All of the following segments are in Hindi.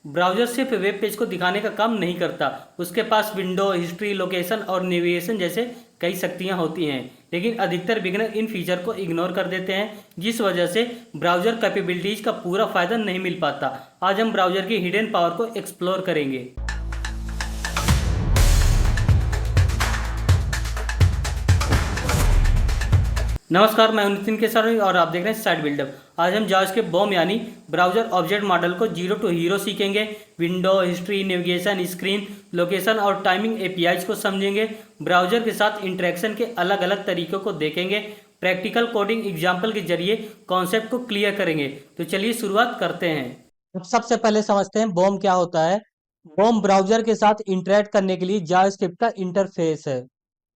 ब्राउज़र सिर्फ वेब पेज को दिखाने का काम नहीं करता, उसके पास विंडो, हिस्ट्री, लोकेशन और नेविगेशन जैसे कई शक्तियां होती हैं। लेकिन अधिकतर बिगिनर इन फीचर को इग्नोर कर देते हैं, जिस वजह से ब्राउज़र कैपेबिलिटीज़ का पूरा फ़ायदा नहीं मिल पाता। आज हम ब्राउज़र की हिडन पावर को एक्सप्लोर करेंगे। नमस्कार, मैं हूं नितिन केसरी और आप देख रहे हैं साइट बिल्डर। आज हम जावास्क्रिप्ट बॉम यानी ब्राउज़र ऑब्जेक्ट मॉडल को जीरो टू हीरो सीखेंगे। Window, history, navigation, screen, location और टाइमिंग एपीआईज को समझेंगे। ब्राउज़र के साथ इंटरेक्शन के अलग अलग तरीकों को देखेंगे। प्रैक्टिकल कोडिंग एग्जाम्पल के जरिए कॉन्सेप्ट को क्लियर करेंगे। तो चलिए शुरुआत करते हैं। अब सबसे पहले समझते हैं बॉम क्या होता है। बॉम ब्राउजर के साथ इंटरेक्ट करने के लिए जावास्क्रिप्ट का इंटरफेस है।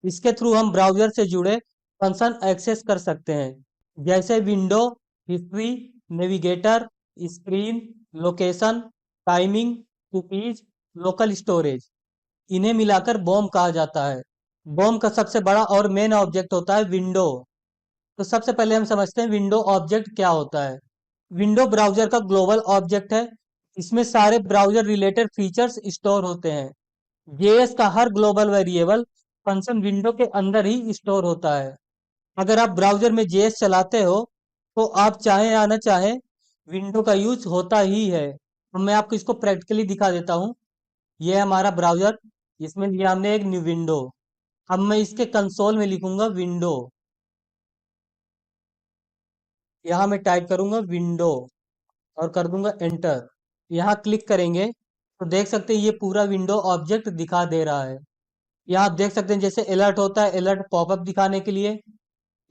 इसके थ्रू हम ब्राउजर से जुड़े फंक्शन एक्सेस कर सकते हैं, जैसे window, history, navigator, screen, location, timing, cookies, local storage. इन्हें मिलाकर बॉम कहा जाता है। बॉम का सबसे बड़ा और मेन ऑब्जेक्ट होता है विंडो। तो सबसे पहले हम समझते हैं विंडो ऑब्जेक्ट क्या होता है। विंडो ब्राउजर का ग्लोबल ऑब्जेक्ट है। इसमें सारे ब्राउजर रिलेटेड फीचर्स स्टोर होते हैं। जेएस का हर ग्लोबल वेरिएबल फंक्शन विंडो के अंदर ही स्टोर होता है। अगर आप ब्राउजर में जेएस चलाते हो तो आप चाहे या ना चाहे विंडो का यूज होता ही है। तो मैं आपको इसको प्रैक्टिकली दिखा देता हूँ। ये है हमारा ब्राउजर। इसमें लिया हमने एक न्यू विंडो। अब मैं इसके कंसोल में लिखूंगा विंडो। यहाँ मैं टाइप करूंगा विंडो और कर दूंगा एंटर। यहाँ क्लिक करेंगे तो देख सकते हैं ये पूरा विंडो ऑब्जेक्ट दिखा दे रहा है। यहाँ आप देख सकते हैं जैसे अलर्ट होता है, अलर्ट पॉपअप दिखाने के लिए।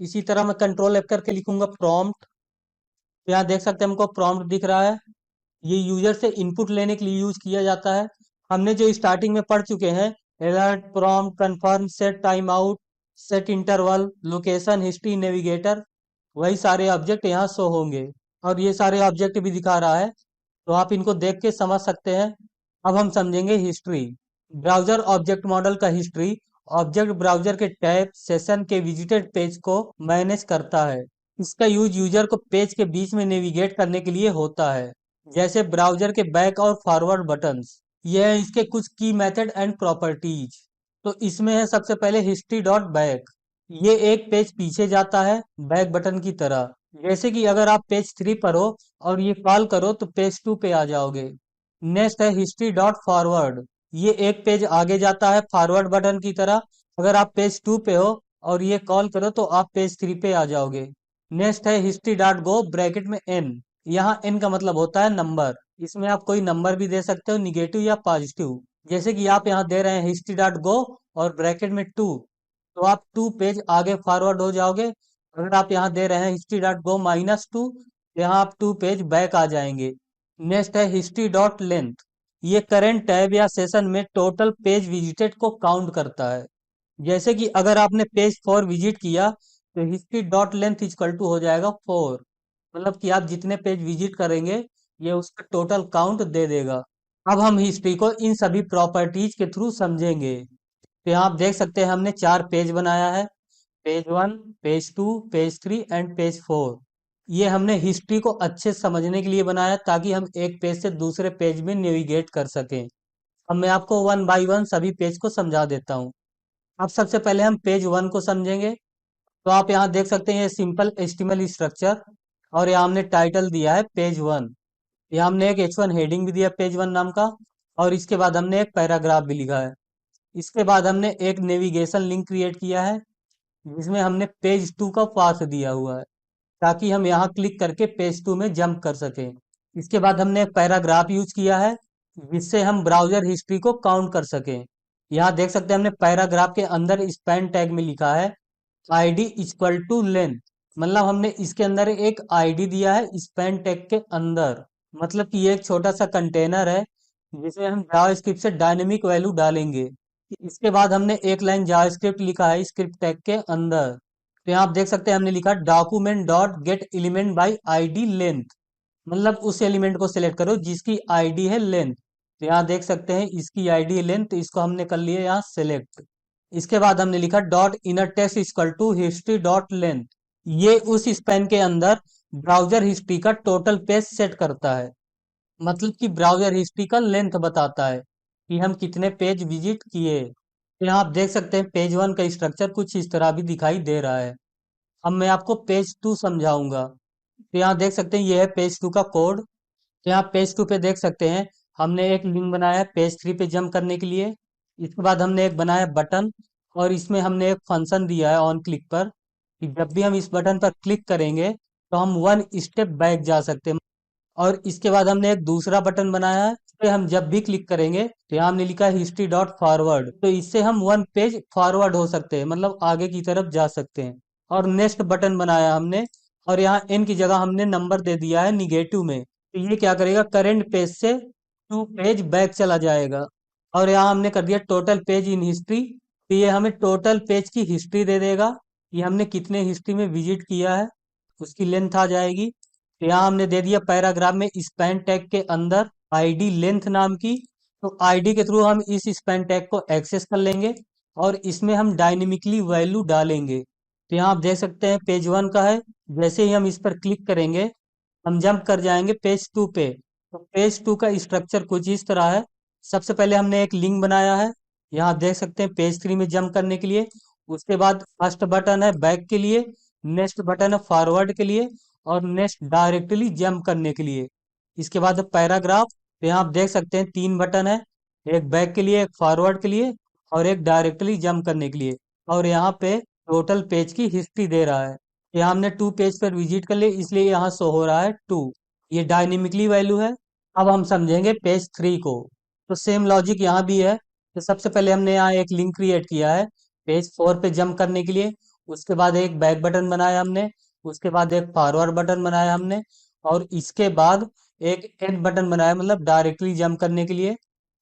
इसी तरह मैं कंट्रोल एफ करके लिखूंगा प्रॉम्प्ट। यहाँ देख सकते हैं हमको प्रॉम्प्ट दिख रहा है। ये यूजर से इनपुट लेने के लिए यूज किया जाता है। हमने जो स्टार्टिंग में पढ़ चुके हैं, alert, prompt, confirm, set time out, set interval, location, history, navigator, वही सारे ऑब्जेक्ट यहाँ शो होंगे। और ये सारे ऑब्जेक्ट भी दिखा रहा है, तो आप इनको देख के समझ सकते हैं। अब हम समझेंगे हिस्ट्री। ब्राउजर ऑब्जेक्ट मॉडल का हिस्ट्री ऑब्जेक्ट ब्राउजर के टैब सेशन के विजिटेड पेज को मैनेज करता है। इसका यूज यूजर को पेज के बीच में नेविगेट करने के लिए होता है, जैसे ब्राउजर के बैक और फॉरवर्ड बटन्स। यह है इसके कुछ की मेथड एंड प्रॉपर्टीज। तो इसमें है सबसे पहले हिस्ट्री डॉट बैक। ये एक पेज पीछे जाता है बैक बटन की तरह। जैसे कि अगर आप पेज 3 पर हो और ये कॉल करो तो पेज 2 पे आ जाओगे। नेक्स्ट है हिस्ट्री डॉट फॉरवर्ड। ये एक पेज आगे जाता है फॉरवर्ड बटन की तरह। अगर आप पेज 2 पे हो और ये कॉल करो तो आप पेज 3 पे आ जाओगे। नेक्स्ट है हिस्ट्री डॉट गो ब्रैकेट में एन। यहाँ एन का मतलब होता है नंबर। इसमें आप कोई नंबर भी दे सकते हो, निगेटिव या पॉजिटिव। जैसे कि आप यहाँ दे रहे हैं हिस्ट्री डॉट गो और ब्रैकेट में 2, तो आप 2 पेज आगे फॉरवर्ड हो जाओगे। अगर आप यहाँ दे रहे हैं हिस्ट्री डॉट गो -2, यहाँ आप 2 पेज बैक आ जाएंगे। नेक्स्ट है हिस्ट्री डॉट लेंथ। ये करंट टैब या सेशन में टोटल पेज विजिटेड को काउंट करता है। जैसे कि अगर आपने पेज 4 विजिट किया तो history dot length equal to हो जाएगा 4। मतलब कि आप जितने पेज विजिट करेंगे ये उसका टोटल काउंट दे देगा। अब हम हिस्ट्री को इन सभी प्रॉपर्टीज के थ्रू समझेंगे। तो यहाँ आप देख सकते हैं हमने 4 पेज बनाया है। Page 1, page 2, page 3 and page 4। ये हमने हिस्ट्री को अच्छे से समझने के लिए बनाया ताकि हम एक पेज से दूसरे पेज में नेविगेट कर सकें। अब मैं आपको वन बाय वन सभी पेज को समझा देता हूँ। अब सबसे पहले हम पेज 1 को समझेंगे। तो आप यहाँ देख सकते हैं ये सिंपल एचटीएमएल स्ट्रक्चर, और यहाँ हमने टाइटल दिया है पेज 1। यहाँ हमने एक H1 हेडिंग भी दिया पेज 1 नाम का, और इसके बाद हमने एक पैराग्राफ भी लिखा है। इसके बाद हमने एक नेविगेशन लिंक क्रिएट किया है, जिसमें हमने पेज 2 का पाथ दिया हुआ है, ताकि हम यहाँ क्लिक करके पेज 2 में जंप कर सकें। इसके बाद हमने एक पैराग्राफ यूज किया है, जिससे हम ब्राउजर हिस्ट्री को काउंट कर सकें। यहाँ देख सकते हैं हमने पैराग्राफ के अंदर स्पैन टैग में लिखा है आईडी इक्वल टू लेंथ। मतलब हमने इसके अंदर एक आईडी दिया है स्पैन टैग के अंदर। मतलब कि ये एक छोटा सा कंटेनर है जिसमें हम जावास्क्रिप्ट से डायनेमिक वैल्यू डालेंगे। इसके बाद हमने एक लाइन जावास्क्रिप्ट लिखा है स्क्रिप्ट टैग के अंदर। तो यहाँ आप देख सकते हैं हमने लिखा document dot get element by ID length. मतलब उस एलिमेंट को सिलेक्ट करो जिसकी आईडी है लेंथ। तो यहाँ देख सकते हैं इसकी आईडी है लेंथ, तो इसको हमने कर लिया यहाँ सेलेक्ट। इसके बाद हमने लिखा dot inner text equal to history dot length. ये उस स्पैन के अंदर ब्राउजर हिस्ट्री का टोटल पेज सेट करता है। मतलब कि ब्राउजर हिस्ट्री का लेंथ बताता है कि हम कितने पेज विजिट किए। तो यहाँ आप देख सकते हैं पेज वन का स्ट्रक्चर कुछ इस तरह भी दिखाई दे रहा है। अब मैं आपको पेज टू समझाऊंगा। तो यहाँ देख सकते हैं ये है पेज टू का कोड। तो यहाँ पेज टू पे देख सकते हैं हमने एक लिंक बनाया है पेज थ्री पे जंप करने के लिए। इसके बाद हमने एक बनाया बटन, और इसमें हमने एक फंक्शन दिया है ऑन क्लिक पर कि जब भी हम इस बटन पर क्लिक करेंगे तो हम वन स्टेप बैक जा सकते हैं। और इसके बाद हमने एक दूसरा बटन बनाया है, इस पे हम जब भी क्लिक करेंगे तो यहाँ हमने लिखा है हिस्ट्री डॉट फॉरवर्ड, तो इससे हम वन पेज फॉरवर्ड हो सकते हैं, मतलब आगे की तरफ जा सकते हैं। और नेक्स्ट बटन बनाया हमने, और यहाँ एन की जगह हमने नंबर दे दिया है निगेटिव में, तो ये क्या करेगा करेंट पेज से टू पेज बैक चला जाएगा। और यहाँ हमने कर दिया टोटल पेज इन हिस्ट्री, तो ये हमें टोटल पेज की हिस्ट्री दे देगा कि हमने कितने हिस्ट्री में विजिट किया है, उसकी लेंथ आ जाएगी। तो यहाँ हमने दे दिया पैराग्राफ में स्पैन टैग के अंदर आईडी लेंथ नाम की, तो आईडी के थ्रू हम इस स्पैन टैग को एक्सेस कर लेंगे और इसमें हम डायनेमिकली वैल्यू डालेंगे। तो यहाँ आप देख सकते हैं पेज वन का है, जैसे ही हम इस पर क्लिक करेंगे हम जंप कर जाएंगे पेज टू पे। तो पेज टू का स्ट्रक्चर कुछ इस तरह है। सबसे पहले हमने एक लिंक बनाया है, यहाँ आप देख सकते हैं पेज थ्री में जंप करने के लिए। उसके बाद फर्स्ट बटन है बैक के लिए, नेक्स्ट बटन है फॉरवर्ड के लिए, और नेक्स्ट डायरेक्टली जंप करने के लिए। इसके बाद पैराग्राफ, तो यहाँ आप देख सकते हैं तीन बटन है, एक बैक के लिए, एक फॉरवर्ड के लिए, और एक डायरेक्टली जंप करने के लिए। और यहाँ पे टोटल पेज की हिस्ट्री दे रहा है। यहाँ हमने टू पेज पर विजिट कर लिए इसलिए यहाँ शो हो रहा है टू, ये डायनेमिकली वैल्यू है। अब हम समझेंगे पेज थ्री को। तो सेम लॉजिक यहाँ भी है। तो सबसे पहले हमने यहाँ एक लिंक क्रिएट किया है पेज फोर पे जंप करने के लिए। उसके बाद एक बैक बटन बनाया हमने, उसके बाद एक फॉरवर्ड बटन बनाया हमने, और इसके बाद एक एंड बटन बनाया, मतलब डायरेक्टली जंप करने के लिए।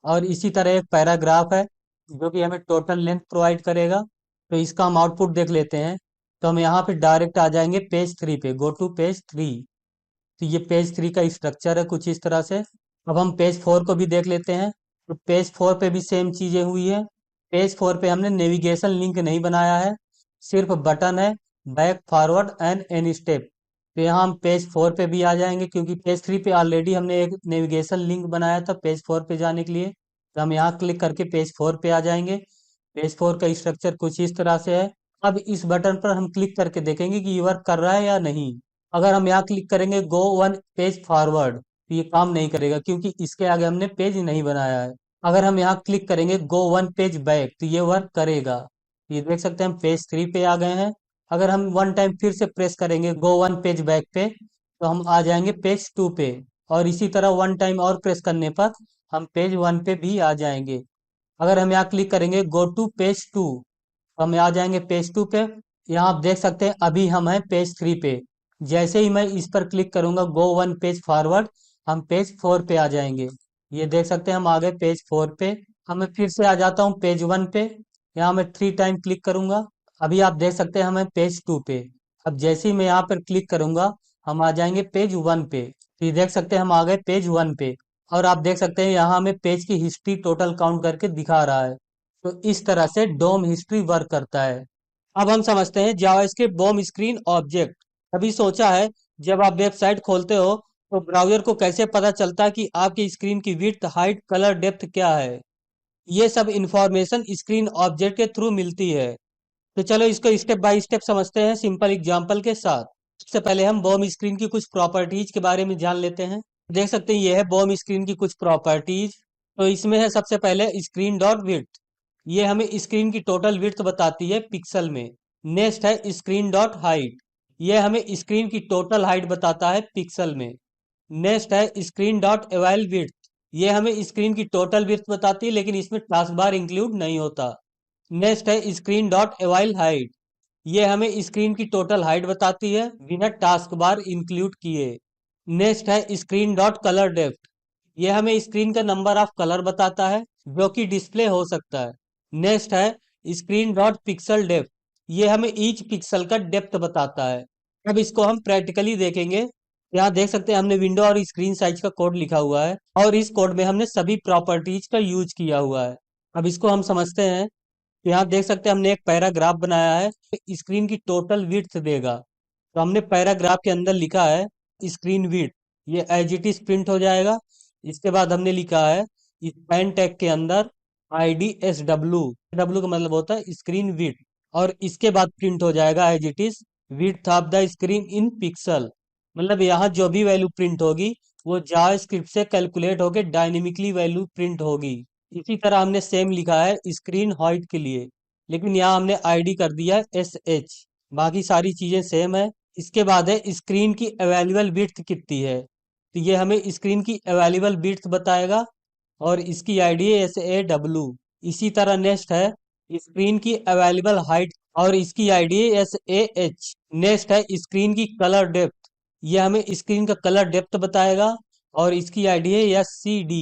और इसी तरह एक पैराग्राफ है जो कि हमें टोटल लेंथ प्रोवाइड करेगा। तो इसका हम आउटपुट देख लेते हैं। तो हम यहाँ पे डायरेक्ट आ जाएंगे पेज थ्री पे, गो टू पेज थ्री। तो ये पेज थ्री का स्ट्रक्चर है कुछ इस तरह से। अब हम पेज फोर को भी देख लेते हैं। तो पेज फोर पे भी सेम चीजें हुई है। पेज फोर पे हमने नेविगेशन लिंक नहीं बनाया है, सिर्फ बटन है back forward and N step. तो यहाँ हम पेज फोर पे भी आ जाएंगे क्योंकि पेज थ्री पे ऑलरेडी हमने एक नेविगेशन लिंक बनाया था पेज फोर पे जाने के लिए। तो हम यहाँ क्लिक करके पेज फोर पे आ जाएंगे। पेज फोर का स्ट्रक्चर कुछ इस तरह से है। अब इस बटन पर हम क्लिक करके देखेंगे कि ये वर्क कर रहा है या नहीं। अगर हम यहाँ क्लिक करेंगे गो वन पेज फॉरवर्ड, तो ये काम नहीं करेगा क्योंकि इसके आगे हमने पेज नहीं बनाया है। अगर हम यहाँ क्लिक करेंगे गो वन पेज बैक, तो ये वर्क करेगा। ये देख सकते हैं हम पेज थ्री पे आ गए हैं। अगर हम वन टाइम फिर से प्रेस करेंगे गो वन पेज बैक पे, तो हम आ जाएंगे पेज टू पे। और इसी तरह वन टाइम और प्रेस करने पर हम पेज वन पे भी आ जाएंगे। अगर हम यहाँ क्लिक करेंगे गो टू पेज टू, हम आ जाएंगे पेज टू पे। यहाँ आप देख सकते हैं अभी हम हैं पेज थ्री पे। जैसे ही मैं इस पर क्लिक करूंगा गो वन पेज फॉरवर्ड, हम पेज फोर पे आ जाएंगे। ये देख सकते हैं हम आ गए पेज फोर पे। अब मैं फिर से आ जाता हूँ पेज वन पे। यहाँ मैं थ्री टाइम क्लिक करूंगा, अभी आप देख सकते हैं हमें पेज टू पे। अब जैसे ही मैं यहाँ पर क्लिक करूंगा हम आ जाएंगे पेज वन पे। तो ये देख सकते हैं हम आ गए पेज वन पे। और आप देख सकते हैं यहाँ हमें पेज की हिस्ट्री टोटल काउंट करके दिखा रहा है। तो इस तरह से डोम हिस्ट्री वर्क करता है। अब हम समझते हैं जावास्क्रिप्ट बॉम स्क्रीन ऑब्जेक्ट। कभी सोचा है जब आप वेबसाइट खोलते हो तो ब्राउजर को कैसे पता चलता है कि आपकी स्क्रीन की विड्थ, हाइट, कलर, डेप्थ क्या है? ये सब इंफॉर्मेशन स्क्रीन ऑब्जेक्ट के थ्रू मिलती है। तो चलो इसको स्टेप बाय स्टेप समझते हैं सिंपल एग्जांपल के साथ। सबसे पहले हम बॉम स्क्रीन की कुछ प्रॉपर्टीज के बारे में जान लेते हैं। देख सकते हैं ये है बॉम स्क्रीन की कुछ प्रॉपर्टीज। तो इसमें है सबसे पहले स्क्रीन डॉट विड्थ, ये हमें स्क्रीन की टोटल विड्थ बताती है पिक्सल में। नेक्स्ट है स्क्रीन डॉट हाइट, ये हमें स्क्रीन की टोटल हाइट बताता है पिक्सल में। नेक्स्ट है स्क्रीन डॉट एवाइल विड्थ, ये हमें स्क्रीन की टोटल विड्थ बताती है लेकिन इसमें टास्क बार इंक्लूड नहीं होता। नेक्स्ट है स्क्रीन डॉट एवाइल हाइट, ये हमें स्क्रीन की टोटल हाइट बताती है बिना टास्क बार इंक्लूड किए। नेक्स्ट है स्क्रीन डॉट कलर डेप्थ, ये हमें स्क्रीन का नंबर ऑफ कलर बताता है जो कि डिस्प्ले हो सकता है। नेक्स्ट है स्क्रीन डॉट पिक्सल डेप्थ, ये हमें ईच पिक्सल का डेप्थ बताता है। अब इसको हम प्रैक्टिकली देखेंगे। यहाँ देख सकते हैं हमने विंडो और स्क्रीन साइज का कोड लिखा हुआ है और इस कोड में हमने सभी प्रॉपर्टीज का यूज किया हुआ है। अब इसको हम समझते हैं। तो यहाँ देख सकते हैं हमने एक पैराग्राफ बनाया है, स्क्रीन की टोटल विड्थ देगा। तो हमने पैराग्राफ के अंदर लिखा है स्क्रीन विड्थ, ये एज इट इज प्रिंट हो जाएगा। इसके बाद हमने लिखा है इस पैन टैग के अंदर IDSW। डब्ल्यू का मतलब होता है स्क्रीन विड्थ, और इसके बाद प्रिंट हो जाएगा as it is width of the screen in pixel. मतलब यहाँ जो भी वैल्यू प्रिंट होगी वो जावास्क्रिप्ट से कैलकुलेट होके डायनेमिकली वैल्यू प्रिंट होगी। इसी तरह हमने सेम लिखा है स्क्रीन हाइट के लिए, लेकिन यहाँ हमने आईडी कर दिया है SH। बाकी सारी चीजें सेम है। इसके बाद है स्क्रीन की अवेलेबल विड्थ कितनी है, तो ये हमें स्क्रीन की अवेलेबल विड्थ बताएगा, और इसकी आईडी है SAW। इसी तरह नेक्स्ट है स्क्रीन की अवेलेबल हाइट, और इसकी आईडी है SAH। नेक्स्ट है स्क्रीन की कलर डेप्थ, ये हमें स्क्रीन का कलर डेप्थ बताएगा, और इसकी आईडी है SCD।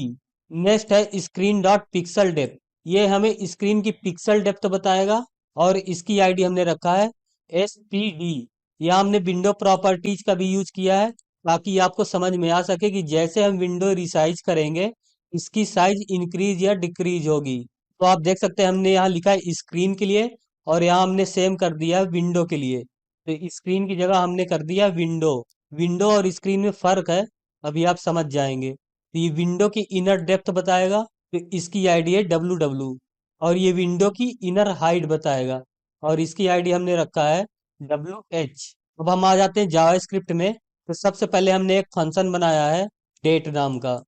नेक्स्ट है स्क्रीन डॉट पिक्सल डेप्थ, ये हमें स्क्रीन की पिक्सल डेप्थ बताएगा, और इसकी आईडी हमने रखा है SPD। यहाँ हमने विंडो प्रॉपर्टीज का भी यूज किया है ताकि आपको समझ में आ सके कि जैसे हम विंडो रिसाइज करेंगे इसकी साइज इंक्रीज या डिक्रीज होगी। तो आप देख सकते हैं हमने यहाँ लिखा है स्क्रीन के लिए, और यहाँ हमने सेम कर दिया है विंडो के लिए। तो स्क्रीन की जगह हमने कर दिया विंडो। विंडो और स्क्रीन में फर्क है, अभी आप समझ जाएंगे। तो ये विंडो की इनर डेप्थ बताएगा, तो इसकी आईडी है WW, और ये विंडो की इनर हाइट बताएगा, और इसकी आईडी हमने रखा है WH। अब हम आ जाते हैं जावास्क्रिप्ट में। तो सबसे पहले हमने एक फंक्शन बनाया है डेट नाम का,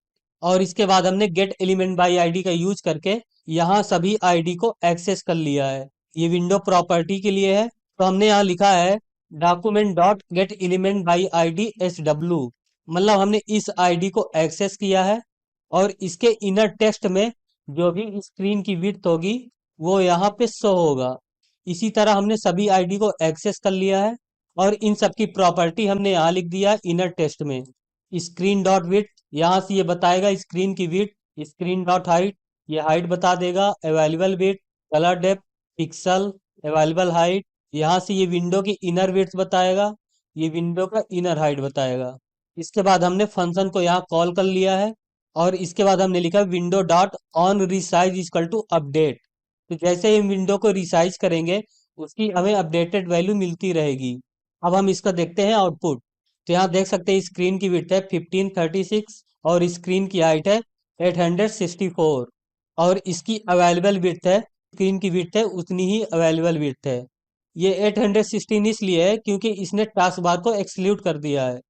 और इसके बाद हमने गेट एलिमेंट बाय आईडी का यूज करके यहाँ सभी आईडी को एक्सेस कर लिया है। ये विंडो प्रॉपर्टी के लिए है। तो हमने यहाँ लिखा है document dot get element by IDSW, मतलब हमने इस आईडी को एक्सेस किया है, और इसके इनर टेक्स्ट में जो भी स्क्रीन की विड्थ होगी वो यहाँ पे शो होगा। इसी तरह हमने सभी आईडी को एक्सेस कर लिया है, और इन सब की प्रॉपर्टी हमने यहाँ लिख दिया है इनर टेक्स्ट में। स्क्रीन डॉट विड्थ, यहाँ से ये बताएगा स्क्रीन की विड्थ। स्क्रीन डॉट हाइट, ये हाइट बता देगा। Available width, colour depth, pixel, available height, यहाँ से ये विंडो की इनर विड्थ बताएगा, ये विंडो का इनर हाइट बताएगा। इसके बाद हमने फंक्शन को यहाँ कॉल कर लिया है, और इसके बाद हमने लिखा window dot on resize equal to update. तो जैसे ही विंडो को रिसाइज करेंगे उसकी हमें अपडेटेड वैल्यू मिलती रहेगी। अब हम इसका देखते हैं आउटपुट। तो यहाँ देख सकते हैं स्क्रीन की विड्थ है 1536, और स्क्रीन की हाइट है 864, और इसकी अवेलेबल विड्थ है, स्क्रीन की विड्थ है उतनी ही अवेलेबल विड्थ है। ये 816 इसलिए है क्योंकि इसने टास्क बार को एक्सक्लूड कर दिया है।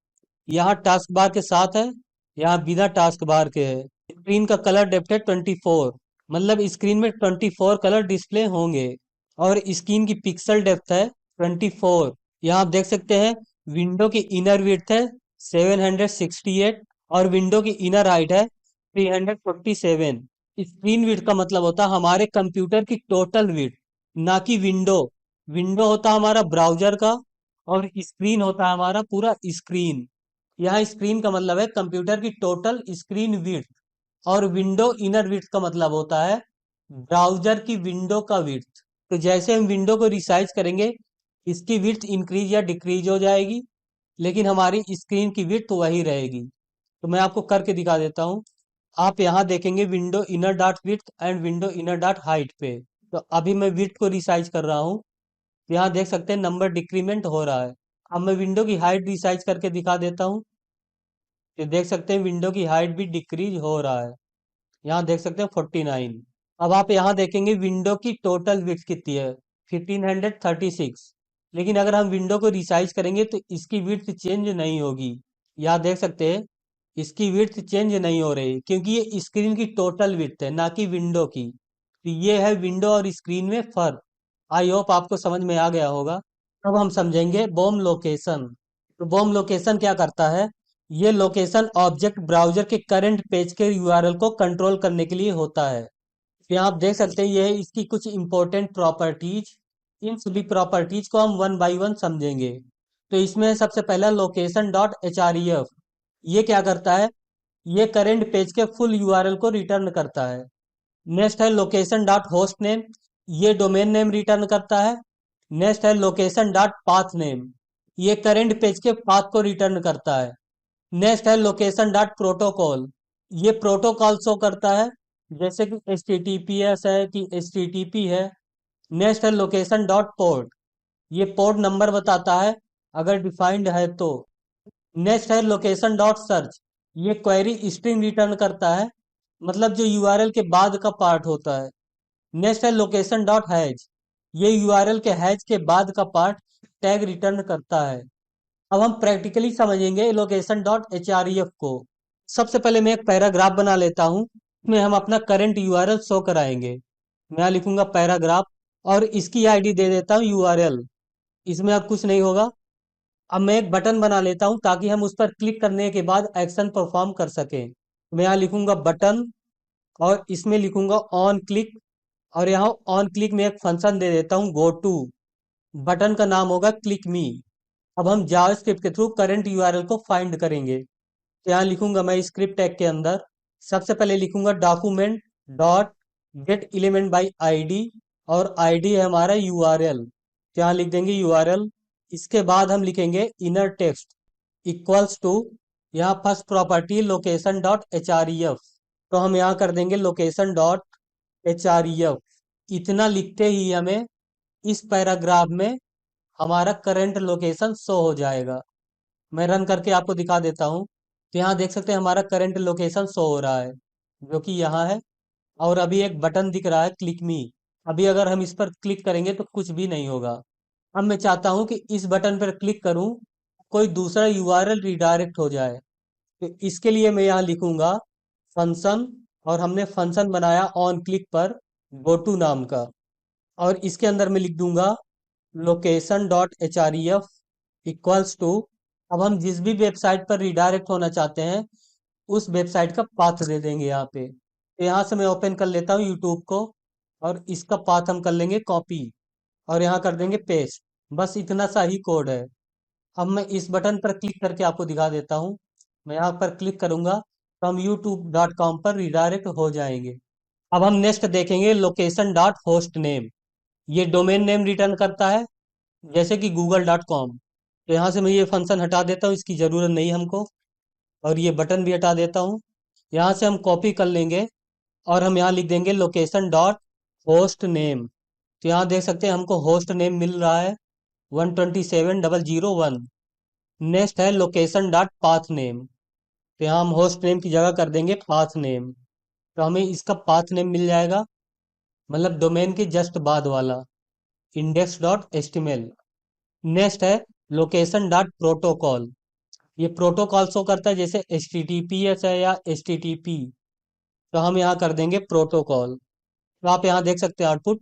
यहाँ टास्क बार के साथ है, यहाँ बिना टास्क बार के है। स्क्रीन का कलर डेप्थ है 24, मतलब स्क्रीन में 24 कलर डिस्प्ले होंगे, और स्क्रीन की पिक्सल डेप्थ है 24। यहाँ आप देख सकते हैं विंडो की इनर विड्थ है 768, और विंडो की इनर हाइट है 347। स्क्रीन विड्थ का मतलब होता है हमारे कंप्यूटर की टोटल विड्थ, ना कि विंडो। विंडो होता है हमारा ब्राउजर का, और स्क्रीन होता है हमारा पूरा स्क्रीन। यहाँ स्क्रीन का मतलब है कंप्यूटर की टोटल स्क्रीन विड्थ, और विंडो इनर विड्थ का मतलब होता है ब्राउजर की विंडो का विड्थ। तो जैसे हम विंडो को रिसाइज करेंगे इसकी विड्थ इंक्रीज या डिक्रीज हो जाएगी, लेकिन हमारी स्क्रीन की विड्थ वही रहेगी। तो मैं आपको करके दिखा देता हूँ। आप यहाँ देखेंगे window inner dot width and window inner dot height पे। तो अभी मैं विड्थ को रिसाइज कर रहा हूँ, यहाँ देख सकते हैं नंबर डिक्रीमेंट हो रहा है। अब मैं विंडो की हाइट रिसाइज करके दिखा देता हूँ। ये देख सकते हैं विंडो की हाइट भी डिक्रीज हो रहा है, यहाँ देख सकते हैं 49। अब आप यहाँ देखेंगे विंडो की टोटल विड्थ कितनी है 1536, लेकिन अगर हम विंडो को रिसाइज करेंगे तो इसकी विड्थ चेंज नहीं होगी। यहाँ देख सकते हैं इसकी विड्थ चेंज नहीं हो रही क्योंकि ये स्क्रीन की टोटल विड्थ है ना कि विंडो की। तो ये है विंडो और स्क्रीन में फर्क। आई होप आपको समझ में आ गया होगा। अब हम समझेंगे बॉम लोकेशन। तो बॉम लोकेशन क्या करता है, ये लोकेशन ऑब्जेक्ट ब्राउजर के करंट पेज के यूआरएल को कंट्रोल करने के लिए होता है। यहाँ आप देख सकते हैं ये है इसकी कुछ इंपॉर्टेंट प्रॉपर्टीज। इन सभी प्रॉपर्टीज को हम वन बाय वन समझेंगे। तो इसमें सबसे पहला लोकेशन डॉट href, ये क्या करता है, ये करंट पेज के फुल यूआरएल को रिटर्न करता है। नेक्स्ट है लोकेशन डॉट होस्ट नेम, ये डोमेन नेम रिटर्न करता है। नेक्स्ट है लोकेशन डॉट पाथ नेम, ये करंट पेज के पाथ को रिटर्न करता है। नेक्स्ट है लोकेशन डॉट प्रोटोकॉल, ये प्रोटोकॉल शो करता है जैसे कि HTTPS है कि HTTP है। नेक्स्ट है लोकेशन डॉट पोर्ट, ये पोर्ट नंबर बताता है अगर डिफाइंड है तो। नेक्स्ट है लोकेशन डॉट सर्च, ये क्वेरी स्ट्रिंग रिटर्न करता है, मतलब जो यूआरएल के बाद का पार्ट होता है। नेक्स्ट है लोकेशन डॉट हैज। ये यूआरएल के हैज के बाद का पार्ट टैग रिटर्न करता है। अब हम प्रैक्टिकली समझेंगे लोकेशन डॉट एच को। सबसे पहले मैं एक पैराग्राफ बना लेता हूँ, इसमें हम अपना करंट यूआरएल शो कराएंगे। मैं यहाँ लिखूंगा पैराग्राफ और इसकी आईडी दे देता हूँ यूआरएल। इसमें अब कुछ नहीं होगा। अब मैं एक बटन बना लेता हूँ ताकि हम उस पर क्लिक करने के बाद एक्शन परफॉर्म कर सकें। मैं यहाँ लिखूंगा बटन और इसमें लिखूंगा ऑन क्लिक, और यहाँ ऑन क्लिक में एक फंक्शन दे देता हूँ गो टू। बटन का नाम होगा क्लिक मी। अब हम जावास्क्रिप्ट के थ्रू करंट यूआरएल को फाइंड करेंगे। तो यहाँ लिखूंगा मैं स्क्रिप्ट टैग के अंदर सबसे पहले लिखूंगा document dot get element by ID, और आईडी है हमारा यूआरएल, तो यहाँ लिख देंगे यूआरएल। इसके बाद हम लिखेंगे इनर टेक्स्ट इक्वल्स टू, यहाँ first property location dot H तो हम यहाँ कर देंगे लोकेशन डॉट एच इतना लिखते ही हमें इस पैराग्राफ में हमारा करंट लोकेशन शो हो जाएगा। मैं रन करके आपको दिखा देता हूँ। तो यहाँ देख सकते हैं हमारा करंट लोकेशन शो हो रहा है, जो कि यहाँ है। और अभी एक बटन दिख रहा है क्लिक मी। अभी अगर हम इस पर क्लिक करेंगे तो कुछ भी नहीं होगा। अब मैं चाहता हूँ कि इस बटन पर क्लिक करूँ, कोई दूसरा यूआरएल रिडायरेक्ट हो जाए। तो इसके लिए मैं यहाँ लिखूंगा फंक्शन, और हमने फंक्शन बनाया ऑन क्लिक पर गो टू नाम का, और इसके अंदर मैं लिख दूंगा location dot H equals to. अब हम जिस भी वेबसाइट पर रिडायरेक्ट होना चाहते हैं उस वेबसाइट का पाथ दे देंगे यहाँ पे। तो यहाँ से मैं ओपन कर लेता हूँ यूट्यूब को, और इसका पाथ हम कर लेंगे कॉपी, और यहाँ कर देंगे पेस्ट। बस इतना सा ही कोड है। अब मैं इस बटन पर क्लिक करके आपको दिखा देता हूँ। मैं यहाँ पर क्लिक करूंगा तो हम youtube.com पर रिडायरेक्ट हो जाएंगे। अब हम नेक्स्ट देखेंगे लोकेशन डॉट होस्ट नेम। ये डोमेन नेम रिटर्न करता है, जैसे कि google.com। तो यहाँ से मैं ये फंक्शन हटा देता हूँ, इसकी ज़रूरत नहीं हमको। और ये बटन भी हटा देता हूँ। यहाँ से हम कॉपी कर लेंगे और हम यहाँ लिख देंगे लोकेशन डॉट होस्ट नेम। तो यहाँ देख सकते हैं हमको होस्ट नेम मिल रहा है 127001। नेक्स्ट है लोकेशन डॉट पाथ नेम। तो यहाँ हम होस्ट नेम की जगह कर देंगे पाथ नेम, तो हमें इसका पाथ नेम मिल जाएगा, मतलब डोमेन के जस्ट बाद वाला इंडेक्स डॉट एचटीएमएल। नेक्स्ट है लोकेशन डॉट प्रोटोकॉल। ये प्रोटोकॉल शो करता है, जैसे HTTPS है या HTTP। तो हम यहाँ कर देंगे प्रोटोकॉल। तो आप यहाँ देख सकते हैं आउटपुट,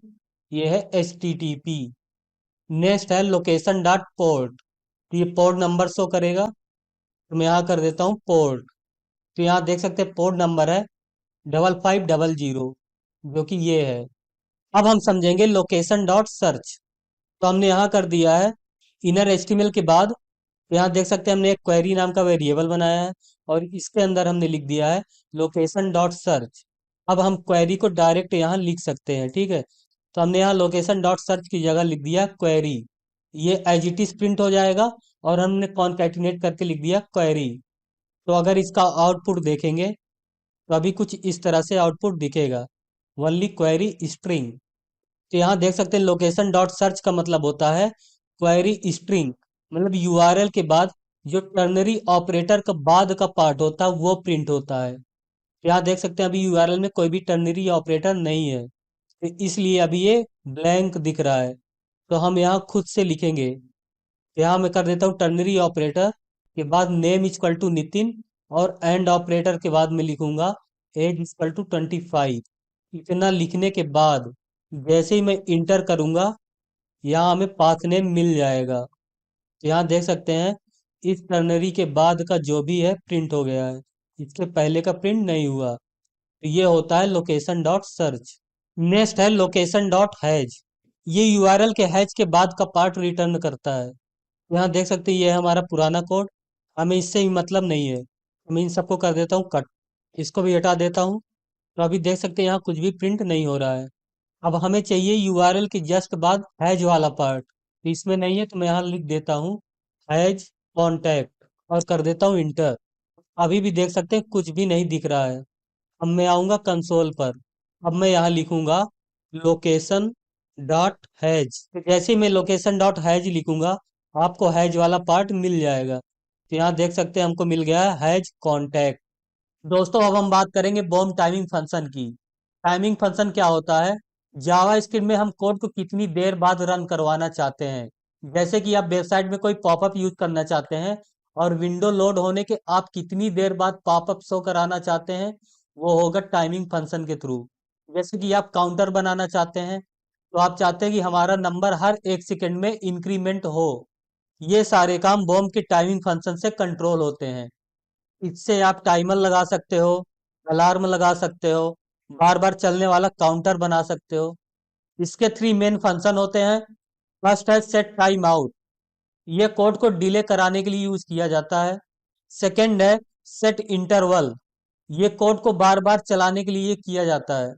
ये है HTTP। नेक्स्ट है लोकेशन डॉट पोर्ट। तो ये पोर्ट नंबर शो करेगा, तो मैं यहाँ कर देता हूँ पोर्ट। तो यहाँ देख सकते हैं पोर्ट नंबर है 5500, जो कि ये है। अब हम समझेंगे लोकेशन डॉट सर्च। तो हमने यहाँ कर दिया है इनर एचटीएमएल के बाद। यहाँ देख सकते हैं हमने एक क्वेरी नाम का वेरिएबल बनाया है, और इसके अंदर हमने लिख दिया है लोकेशन डॉट सर्च। अब हम क्वेरी को डायरेक्ट यहाँ लिख सकते हैं, ठीक है। तो हमने यहाँ लोकेशन डॉट सर्च की जगह लिख दिया क्वेरी। ये एज इट इज प्रिंट हो जाएगा, और हमने कॉन्कैटिनेट करके लिख दिया क्वेरी। तो अगर इसका आउटपुट देखेंगे तो अभी कुछ इस तरह से आउटपुट दिखेगा, ओनली क्वेरी स्ट्रिंग। तो यहाँ देख सकते हैं लोकेशन डॉट सर्च का मतलब होता है क्वेरी स्ट्रिंग, मतलब यूआरएल के बाद जो टर्नरी ऑपरेटर का बाद का पार्ट होता है वो प्रिंट होता है। तो यहाँ देख सकते हैं अभी यूआरएल में कोई भी टर्नरी ऑपरेटर नहीं है, तो इसलिए अभी ये ब्लैंक दिख रहा है। तो हम यहाँ खुद से लिखेंगे। तो यहाँ मैं कर देता हूँ टर्नरी ऑपरेटर के बाद नेम इक्वल टू नितिन, और एंड ऑपरेटर के बाद मैं लिखूंगा एज इक्वल टू 25। इतना लिखने के बाद जैसे ही मैं इंटर करूंगा, यहाँ हमें पाथ नेम मिल जाएगा। तो यहाँ देख सकते हैं इस टर्नरी के बाद का जो भी है प्रिंट हो गया है, इसके पहले का प्रिंट नहीं हुआ। तो ये होता है लोकेशन डॉट सर्च। नेक्स्ट है लोकेशन डॉट हैज। ये यूआरएल के हैज के बाद का पार्ट रिटर्न करता है। यहाँ देख सकते हैं ये है हमारा पुराना कोड, हमें इससे भी मतलब नहीं है। मैं इन सबको कर देता हूँ कट, इसको भी हटा देता हूँ। तो अभी देख सकते हैं यहाँ कुछ भी प्रिंट नहीं हो रहा है। अब हमें चाहिए यूआरएल के जस्ट बाद हैज वाला पार्ट, तो इसमें नहीं है, तो मैं यहाँ लिख देता हूँ हैज कॉन्टैक्ट, और कर देता हूँ इंटर। अभी भी देख सकते हैं कुछ भी नहीं दिख रहा है। अब मैं आऊँगा कंसोल पर। अब मैं यहाँ लिखूंगा लोकेशन डॉट हैज। तो जैसे ही मैं लोकेशन डॉट हैज लिखूंगा आपको हैज वाला पार्ट मिल जाएगा। तो यहाँ देख सकते हैं हमको मिल गया है हैज कॉन्टैक्ट। दोस्तों अब हम बात करेंगे बॉम टाइमिंग फंक्शन की। टाइमिंग फंक्शन क्या होता है? जावा स्क्रिप्ट में हम कोड को कितनी देर बाद रन करवाना चाहते हैं। जैसे कि आप वेबसाइट में कोई पॉपअप यूज करना चाहते हैं और विंडो लोड होने के आप कितनी देर बाद पॉपअप शो कराना चाहते हैं, वो होगा टाइमिंग फंक्शन के थ्रू। जैसे कि आप काउंटर बनाना चाहते हैं, तो आप चाहते हैं कि हमारा नंबर हर 1 सेकंड में इंक्रीमेंट हो। ये सारे काम बॉम के टाइमिंग फंक्शन से कंट्रोल होते हैं। इससे आप टाइमर लगा सकते हो, अलार्म लगा सकते हो, बार बार चलने वाला काउंटर बना सकते हो। इसके 3 मेन फंक्शन होते हैं। फर्स्ट है सेट टाइम आउट। ये कोड को डिले कराने के लिए यूज किया जाता है। सेकंड है सेट इंटरवल। ये कोड को बार बार चलाने के लिए किया जाता है।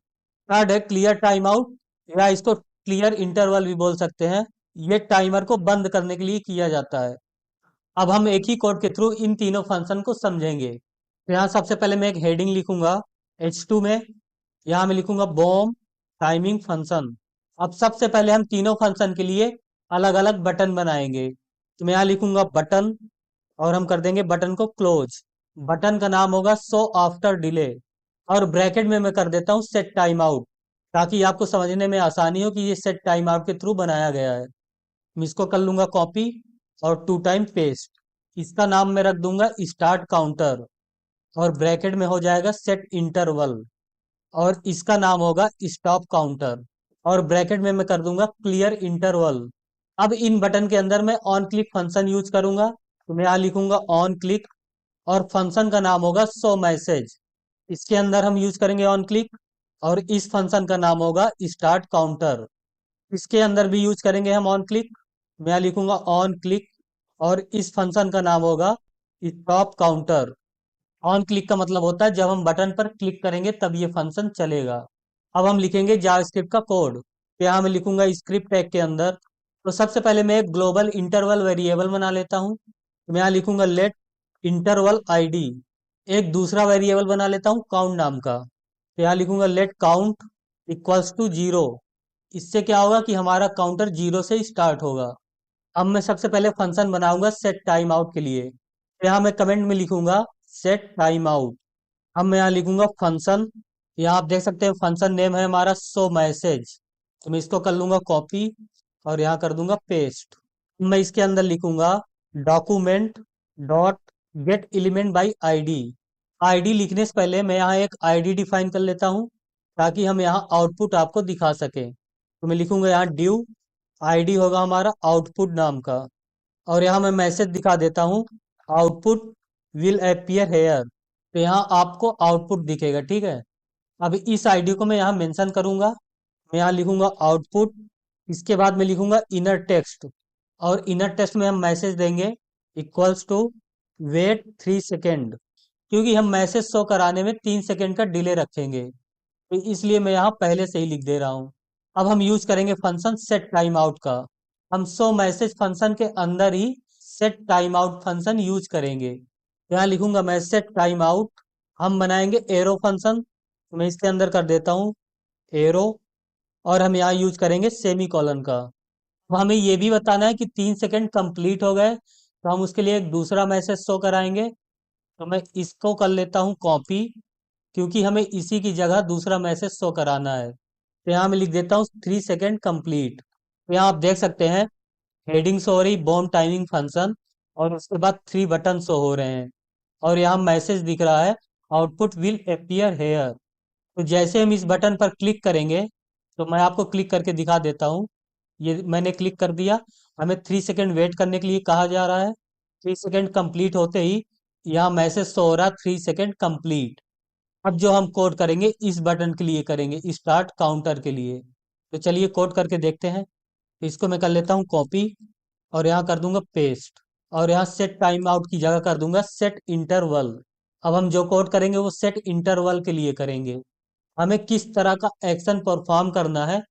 थर्ड है क्लियर टाइम आउट, या इसको क्लियर इंटरवल भी बोल सकते हैं। ये टाइमर को बंद करने के लिए किया जाता है। अब हम एक ही कोड के थ्रू इन तीनों फंक्शन को समझेंगे। तो यहाँ सबसे पहले मैं एक हेडिंग लिखूंगा H2 में। यहाँ मैं लिखूंगा बॉम टाइमिंग फंक्शन। अब सबसे पहले हम तीनों फंक्शन के लिए अलग अलग बटन बनाएंगे। तो मैं यहाँ लिखूंगा बटन, और हम कर देंगे बटन को क्लोज। बटन का नाम होगा शो आफ्टर डिले, और ब्रैकेट में मैं कर देता हूँ सेट टाइम आउट, ताकि आपको समझने में आसानी हो कि ये सेट टाइम आउट के थ्रू बनाया गया है। मैं इसको कर लूंगा कॉपी और 2 टाइम पेस्ट। इसका नाम मैं रख दूंगा स्टार्ट काउंटर, और ब्रैकेट में हो जाएगा सेट इंटरवल, और इसका नाम होगा स्टॉप काउंटर, और ब्रैकेट में मैं कर दूंगा क्लियर इंटरवल। अब इन बटन के अंदर मैं ऑन क्लिक फंक्शन यूज करूंगा। तो मैं यहाँ लिखूंगा ऑन क्लिक, और फंक्शन का नाम होगा शो मैसेज। इसके अंदर हम यूज करेंगे ऑन क्लिक, और इस फंक्शन का नाम होगा स्टार्ट काउंटर। इसके अंदर भी यूज करेंगे हम ऑन क्लिक। मैं लिखूंगा ऑन क्लिक, और इस फंक्शन का नाम होगा स्टॉप काउंटर। ऑन क्लिक का मतलब होता है जब हम बटन पर क्लिक करेंगे तब ये फंक्शन चलेगा। अब हम लिखेंगे जावास्क्रिप्ट का कोड। तो यहाँ मैं लिखूंगा स्क्रिप्ट टैग के अंदर। तो सबसे पहले मैं एक ग्लोबल इंटरवल वेरिएबल बना लेता हूँ। तो मैं यहाँ लिखूंगा लेट इंटरवल आईडी। एक दूसरा वेरिएबल बना लेता हूँ काउंट नाम का। तो यहाँ लिखूंगा लेट काउंट इक्वल्स टू 0। इससे क्या होगा कि हमारा काउंटर 0 से स्टार्ट होगा। अब मैं सबसे पहले फंक्शन बनाऊंगा सेट टाइम आउट के लिए। तो यहाँ मैं कमेंट में लिखूंगा सेट टाइम आउट। अब मैं यहाँ लिखूंगा फंक्शन। यहाँ आप देख सकते हैं फंक्शन नेम है हमारा शो मैसेज। तो मैं इसको कर लूंगा कॉपी, और यहाँ कर दूंगा पेस्ट। मैं इसके अंदर लिखूंगा document dot get element by ID. ID लिखने से पहले मैं यहाँ एक आईडी डिफाइन कर लेता हूँ, ताकि हम यहाँ आउटपुट आपको दिखा सकें। तो मैं लिखूंगा यहाँ ड्यू, आईडी होगा हमारा आउटपुट नाम का, और यहाँ मैं मैसेज दिखा देता हूँ आउटपुट विल अपीयर हेयर। तो यहाँ आपको आउटपुट दिखेगा, ठीक है। अब इस आईडी को मैं यहाँ मेंशन करूंगा। मैं यहाँ लिखूंगा आउटपुट। इसके बाद मैं लिखूंगा इनर टेक्स्ट, और इनर टेक्स्ट में हम मैसेज देंगे इक्वल्स टू वेट 3 सेकेंड, क्योंकि हम मैसेज शो कराने में 3 सेकेंड का डिले रखेंगे। तो इसलिए मैं यहाँ पहले से ही लिख दे रहा हूँ। अब हम यूज करेंगे फंक्शन सेट टाइम आउट का। हम शो मैसेज फंक्शन के अंदर ही set time out function use करेंगे। यहाँ लिखूंगा मैं सेट टाइम आउट। हम बनाएंगे एरो फंक्शन। तो मैं इसके अंदर कर देता हूँ एरो, और हम यहाँ यूज करेंगे सेमी कॉलन का। अब हमें ये भी बताना है कि 3 सेकेंड कंप्लीट हो गए, तो हम उसके लिए एक दूसरा मैसेज शो कराएंगे। तो मैं इसको कर लेता हूँ कॉपी, क्योंकि हमें इसी की जगह दूसरा मैसेज शो कराना है। तो यहाँ मैं लिख देता हूँ 3 सेकेंड कंप्लीट। तो यहाँ आप देख सकते हैं हेडिंग शो हो रही बॉम टाइमिंग फंक्शन, और उसके बाद 3 बटन शो हो रहे हैं, और यहाँ मैसेज दिख रहा है आउटपुट विल अपीयर हेयर। तो जैसे हम इस बटन पर क्लिक करेंगे, तो मैं आपको क्लिक करके दिखा देता हूँ। ये मैंने क्लिक कर दिया। हमें 3 सेकेंड वेट करने के लिए कहा जा रहा है। 3 सेकेंड कंप्लीट होते ही यहाँ मैसेज शो हो रहा है 3 सेकेंड कंप्लीट। अब जो हम कोड करेंगे इस बटन के लिए करेंगे, स्टार्ट काउंटर के लिए। तो चलिए कोड करके देखते हैं। इसको मैं कर लेता हूँ कॉपी, और यहाँ कर दूंगा पेस्ट, और यहाँ सेट टाइम आउट की जगह कर दूंगा सेट इंटरवल। अब हम जो कोड करेंगे वो सेट इंटरवल के लिए करेंगे। हमें किस तरह का एक्शन परफॉर्म करना है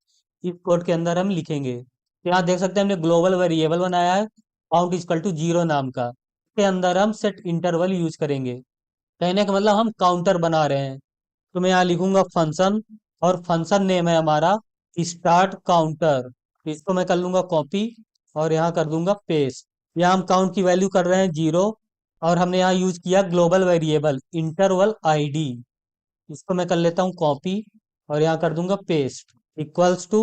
इस कोड के अंदर हम लिखेंगे। तो यहाँ देख सकते हैं हमने ग्लोबल वेरिएबल बनाया है काउंट इक्वल टू 0 नाम का। इसके अंदर हम सेट इंटरवल यूज करेंगे। कहने का मतलब हम काउंटर बना रहे हैं। तो मैं यहाँ लिखूंगा फंक्शन, और फंक्शन नेम है हमारा स्टार्ट काउंटर। इसको मैं कर लूंगा कॉपी, और यहाँ कर दूंगा पेस्ट। यहाँ हम काउंट की वैल्यू कर रहे हैं 0, और हमने यहाँ यूज किया ग्लोबल वेरिएबल इंटरवल आईडी। इसको मैं कर लेता हूँ कॉपी और यहाँ कर दूंगा पेस्ट इक्वल्स टू।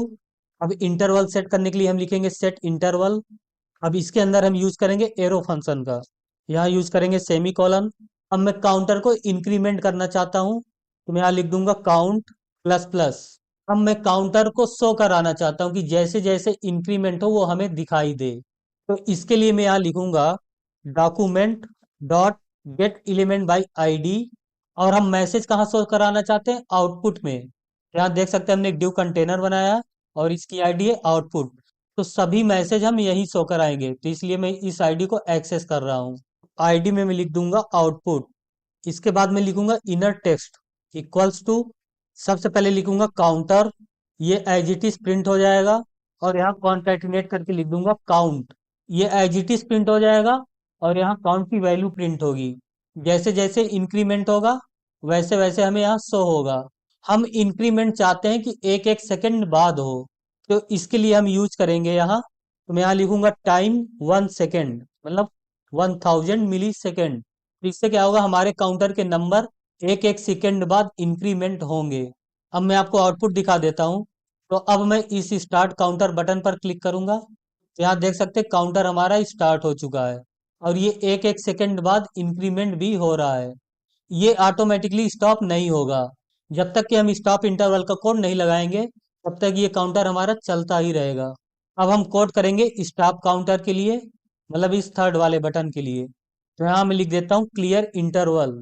अब इंटरवल सेट करने के लिए हम लिखेंगे सेट इंटरवल। अब इसके अंदर हम यूज करेंगे एरो फंक्शन का, यहाँ यूज करेंगे सेमी कॉलन। अब मैं काउंटर को इंक्रीमेंट करना चाहता हूँ, तो मैं यहाँ लिख दूंगा काउंट प्लस प्लस। अब मैं काउंटर को शो कराना चाहता हूँ कि जैसे जैसे इंक्रीमेंट हो वो हमें दिखाई दे। तो इसके लिए मैं यहाँ लिखूंगा document dot get element by ID. और हम मैसेज कहाँ शो कराना चाहते हैं, आउटपुट में। यहाँ देख सकते हैं हमने एक डिव कंटेनर बनाया और इसकी आईडी है आउटपुट। तो सभी मैसेज हम यही शो कराएंगे, तो इसलिए मैं इस आईडी को एक्सेस कर रहा हूँ। आईडी में मैं लिख दूंगा आउटपुट। इसके बाद मैं लिखूंगा इनर टेक्स्ट इक्वल्स टू। सबसे पहले लिखूंगा काउंटर, ये एज इट इज प्रिंट हो जाएगा। और यहाँ कॉन्कैटिनेट करके लिख दूंगा काउंट, ये एज इट इज प्रिंट हो जाएगा। और यहाँ काउंट की वैल्यू प्रिंट होगी। जैसे जैसे इंक्रीमेंट होगा वैसे वैसे हमें यहाँ शो होगा। हम इंक्रीमेंट चाहते हैं कि एक एक सेकंड बाद हो, तो इसके लिए हम यूज करेंगे यहाँ। तो मैं यहाँ लिखूंगा टाइम 1 सेकेंड, मतलब 1000 मिली सेकेंड। तो इससे क्या होगा, हमारे काउंटर के नंबर एक एक सेकेंड बाद इंक्रीमेंट होंगे। अब मैं आपको आउटपुट दिखा देता हूँ। तो अब मैं इस स्टार्ट काउंटर बटन पर क्लिक करूंगा, तो यहाँ देख सकते हैं काउंटर हमारा स्टार्ट हो चुका है। और ये एक एक सेकंड बाद इंक्रीमेंट भी हो रहा है। ये ऑटोमेटिकली स्टॉप नहीं होगा। जब तक कि हम स्टॉप इंटरवल का कोड नहीं लगाएंगे तब तक ये काउंटर हमारा चलता ही रहेगा। अब हम कोड करेंगे स्टॉप काउंटर के लिए, मतलब इस थर्ड वाले बटन के लिए। तो यहाँ मैं लिख देता हूँ क्लियर इंटरवल।